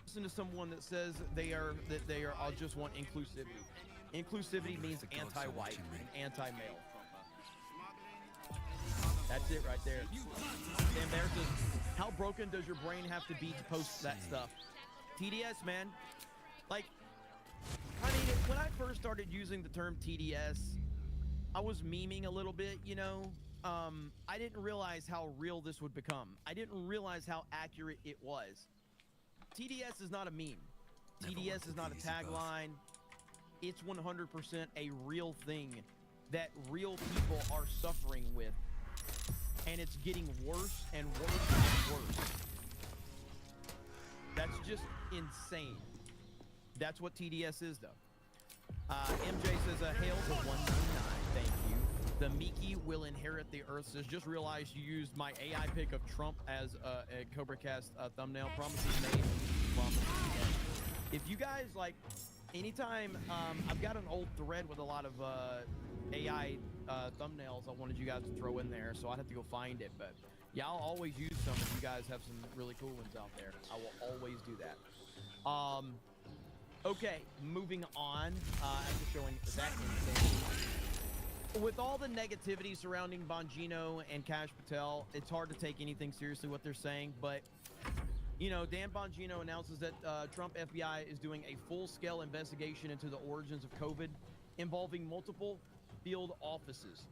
Listen to someone that says they are I just want inclusivity. Inclusivity means anti-white and anti-male. That's it right there. Sam Bear says, how broken does your brain have to be to post that stuff? TDS, man. Like, I mean, when I first started using the term TDS, I was memeing a little bit, you know, I didn't realize how real this would become. I didn't realize how accurate it was. TDS is not a meme. TDS is not a tagline. It's 100% a real thing that real people are suffering with. And it's getting worse and worse and worse. That's just insane. That's what TDS is, though. MJ says, hail to 199. Thank you. The Miki will inherit the earth. Says, just realized you used my AI pic of Trump as a Cobra Cast thumbnail. Promises made. Promises made. If you guys, like, anytime, I've got an old thread with a lot of AI thumbnails I wanted you guys to throw in there, so I'd have to go find it. But, yeah, I'll always use some if you guys have some really cool ones out there. I will always do that. Okay, moving on, after showing that insane. With all the negativity surrounding Bongino and Kash Patel, it's hard to take anything seriously what they're saying, but, you know, Dan Bongino announces that Trump FBI is doing a full-scale investigation into the origins of COVID involving multiple field offices.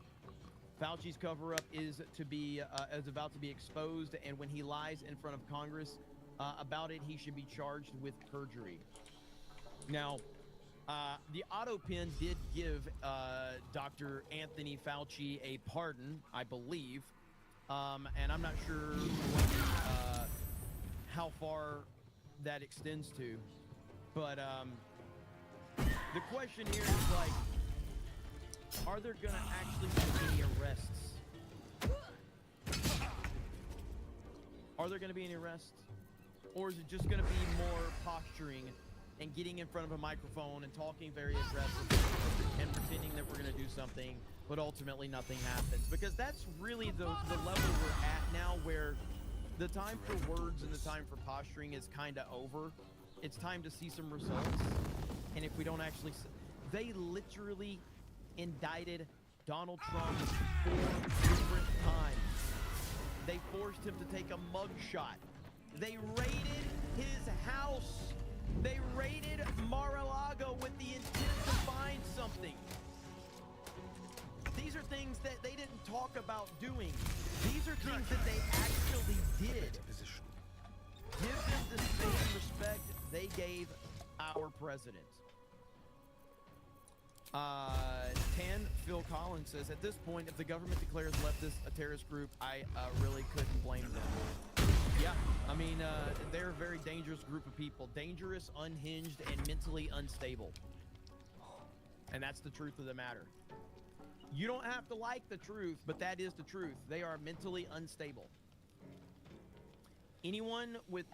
Fauci's cover-up is about to be exposed, and when he lies in front of Congress about it, he should be charged with perjury. Now, the auto pen did give Dr. Anthony Fauci a pardon, I believe, and I'm not sure how far that extends to, but the question here is, like, are there gonna actually be any arrests? Are there gonna be any arrests? Or is it just gonna be more posturing and getting in front of a microphone and talking very aggressively and pretending that we're going to do something, but ultimately nothing happens? Because that's really the level we're at now, where the time for words and the time for posturing is kind of over. It's time to see some results. And if we don't actually... They literally indicted Donald Trump 4 different times. They forced him to take a mugshot. They raided his house. They raided Mar-a-Lago with the intent to find something. These are things that they didn't talk about doing. These are things that they actually did. Give them the same respect they gave our president. Phil Collins says, at this point, if the government declares leftists a terrorist group, I really couldn't blame them. Yeah, I mean, they're a very dangerous group of people. Dangerous, unhinged, and mentally unstable. And that's the truth of the matter. You don't have to like the truth, but that is the truth. They are mentally unstable. Anyone with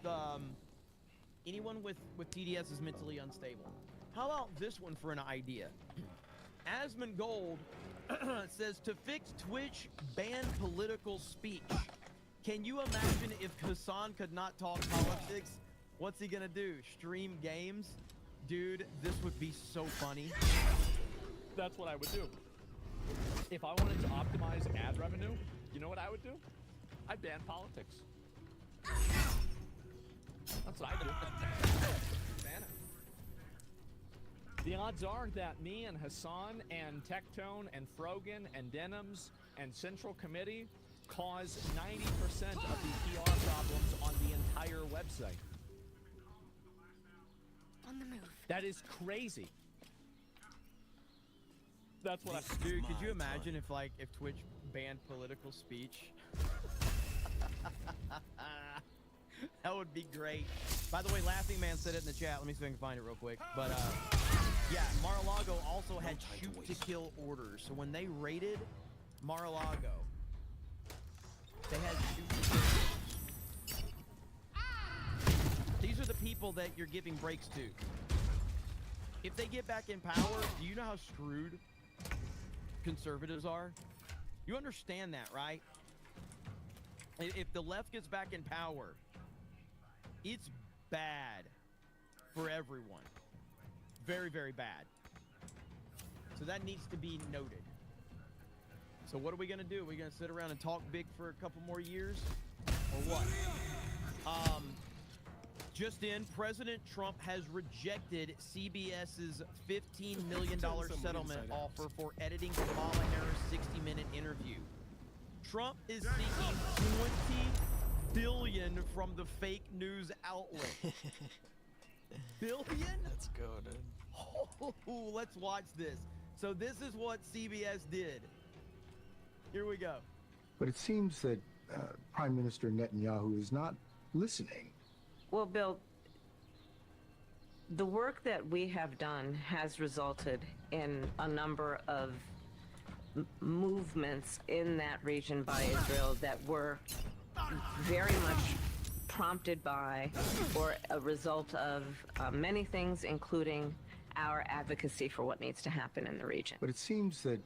TDS is mentally unstable. How about this one for an idea? Asmongold says, to fix Twitch, ban political speech. Can you imagine if Hassan could not talk politics? What's he gonna do? Stream games? Dude, this would be so funny. That's what I would do. If I wanted to optimize ad revenue, you know what I would do? I'd ban politics. That's what I do. Ban it. The odds are that me and Hassan and Tectone and Frogan and Denims and Central Committee cause 90% of the PR problems on the entire website. On the move. That is crazy. That's what I... Dude, could you imagine if Twitch banned political speech? That would be great. By the way, Laughing Man said it in the chat. Let me see if I can find it real quick. But, yeah, Mar-a-Lago also had shoot-to-kill orders. So when they raided Mar-a-Lago, they had shoot-to-kill orders. These are the people that you're giving breaks to. If they get back in power, do you know how screwed conservatives are? You understand that, right? If the left gets back in power, it's bad for everyone. Very, very bad. So that needs to be noted. So what are we gonna do? Are we gonna sit around and talk big for a couple more years? Or what? Just in, President Trump has rejected CBS's $15 million settlement offer for editing Kamala Harris' 60-minute interview. Trump is seeking 20 billion from the fake news outlet. Billion? Let's go, dude. Oh, let's watch this. So this is what CBS did. Here we go. But it seems that Prime Minister Netanyahu is not listening. Well, Bill, the work that we have done has resulted in a number of movements in that region by Israel that were very much prompted by or a result of many things, including our advocacy for what needs to happen in the region. But it seems that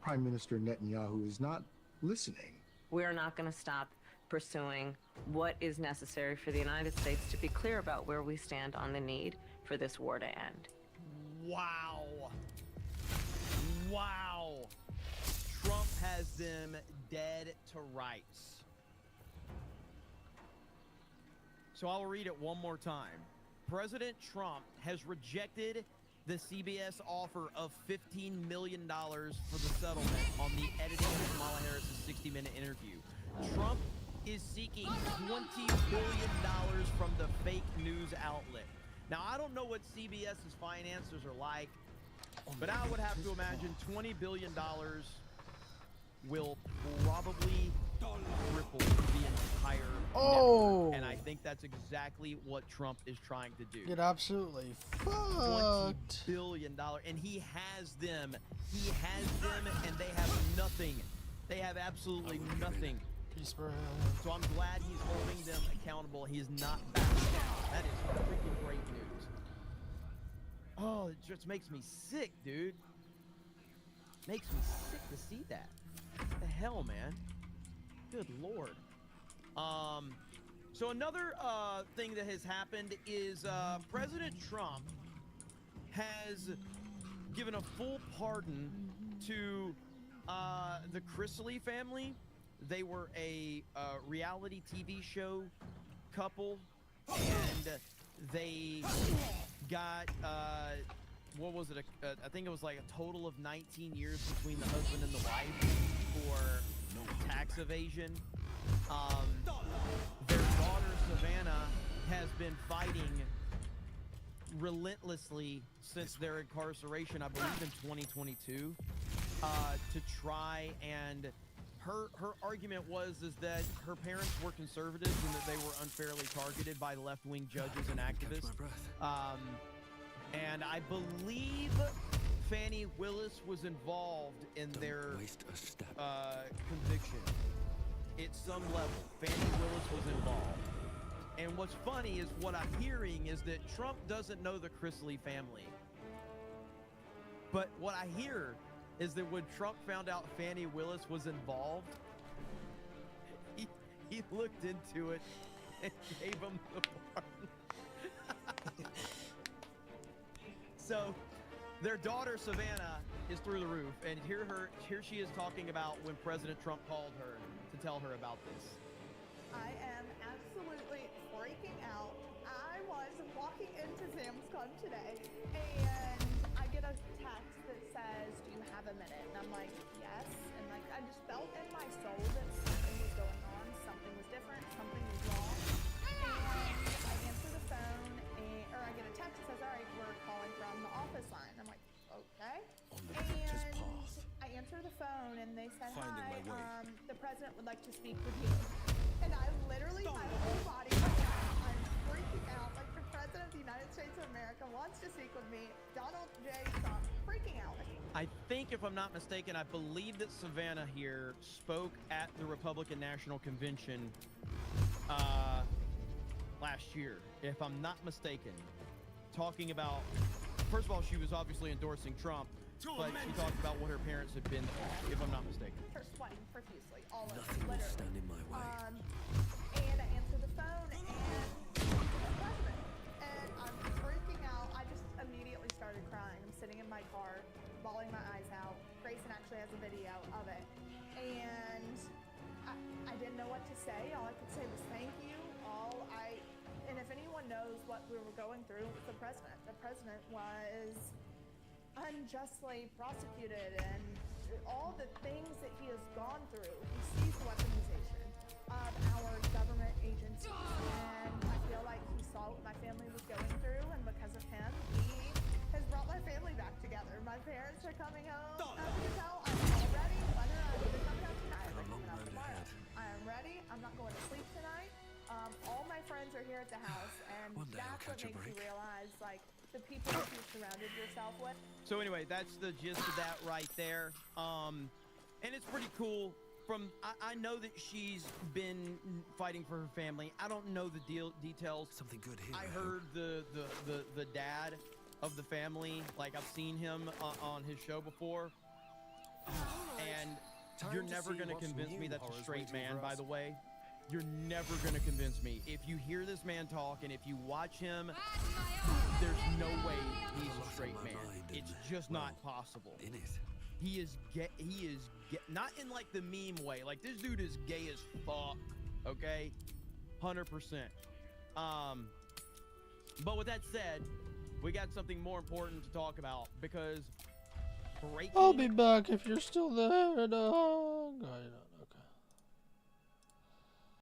Prime Minister Netanyahu is not listening. We're not going to stop pursuing what is necessary for the United States to be clear about where we stand on the need for this war to end. Wow. Wow. Trump has them dead to rights. So I'll read it one more time. President Trump has rejected the CBS offer of $15 million for the settlement on the editing of Kamala Harris's 60-minute interview. Trump is seeking $20 billion from the fake news outlet. Now, I don't know what CBS's finances are like, but I would have to imagine $20 billion will probably cripple the entire network. And I think that's exactly what Trump is trying to do. Get absolutely $20 fucked. billion, and he has them. He has them, and they have nothing. They have absolutely nothing. So I'm glad he's holding them accountable. He is not backing down. That is freaking great news. Oh, it just makes me sick, dude. Makes me sick to see that. What the hell, man? Good Lord. So another thing that has happened is President Trump has given a full pardon to the Chrisley family. They were a reality TV show couple, and they got what was it? I think it was like a total of 19 years between the husband and the wife for tax evasion. Their daughter Savannah has been fighting relentlessly since their incarceration, I believe in 2022, to try and her argument was that her parents were conservatives and that they were unfairly targeted by left-wing judges and activists. And I believe Fannie Willis was involved in their conviction. At some level, Fannie Willis was involved. And what's funny is what I'm hearing is that Trump doesn't know the Chrisley family. But what I hear is that when Trump found out Fannie Willis was involved, he looked into it and gave him the pardon. So their daughter Savannah is through the roof, and here she is talking about when President Trump called her to tell her about this. I am absolutely freaking out. I was walking into Sam's Club today, and I get a text that says, "Do you have a minute?" And I'm like, "Yes." And like, I just felt in my soul that something was going on, something was different, something was wrong. And I answer the phone, or I get a text that says, "All right, we're calling from the office line." I'm like, "Okay." And I answer the phone, and they said, "Hi, the president would like to speak with you." And I literally, my whole body, I'm freaking out. Like, the president of the United States of America wants to speak with me. Donald J. Trump, freaking out. I think, if I'm not mistaken, I believe that Savannah here spoke at the Republican National Convention last year, if I'm not mistaken, talking about, first of all, she was obviously endorsing Trump, but she talked about what her parents had been through, if I'm not mistaken. Her sweating profusely, all over, Nothing will literally. stand in my way. And I answer the phone, and it's the president. And I'm freaking out. I just immediately started crying. I'm sitting in my car, bawling my eyes out. Grayson actually has a video of it. And I didn't know what to say. All I could say was thank you. And if anyone knows what we were going through with the president was unjustly prosecuted and all the things that he has gone through. He sees the weaponization of our government agencies, and I feel like he saw what my family was going through, and because of him, he has brought my family back together. My parents are coming home. As you can tell, I'm all ready. Whether I'm either coming out tonight or coming out tomorrow, I am ready. I'm not going to sleep tonight. All my friends are here at the house, and that's what makes you realize, like, the people that you surrounded yourself with. So anyway, that's the gist of that right there. And it's pretty cool. I know that she's been fighting for her family. I don't know the details. Something good here. I heard the dad of the family. Like, I've seen him on his show before. And you're never gonna convince me that's a straight man, by the way. You're never gonna convince me. If you hear this man talk and if you watch him, there's no way he's a straight man. It's just not possible. In it. He is gay. He is gay. Not in like the meme way. Like, this dude is gay as fuck. Okay, 100%. But with that said, we got something more important to talk about because breaking. I'll be back if you're still there. No.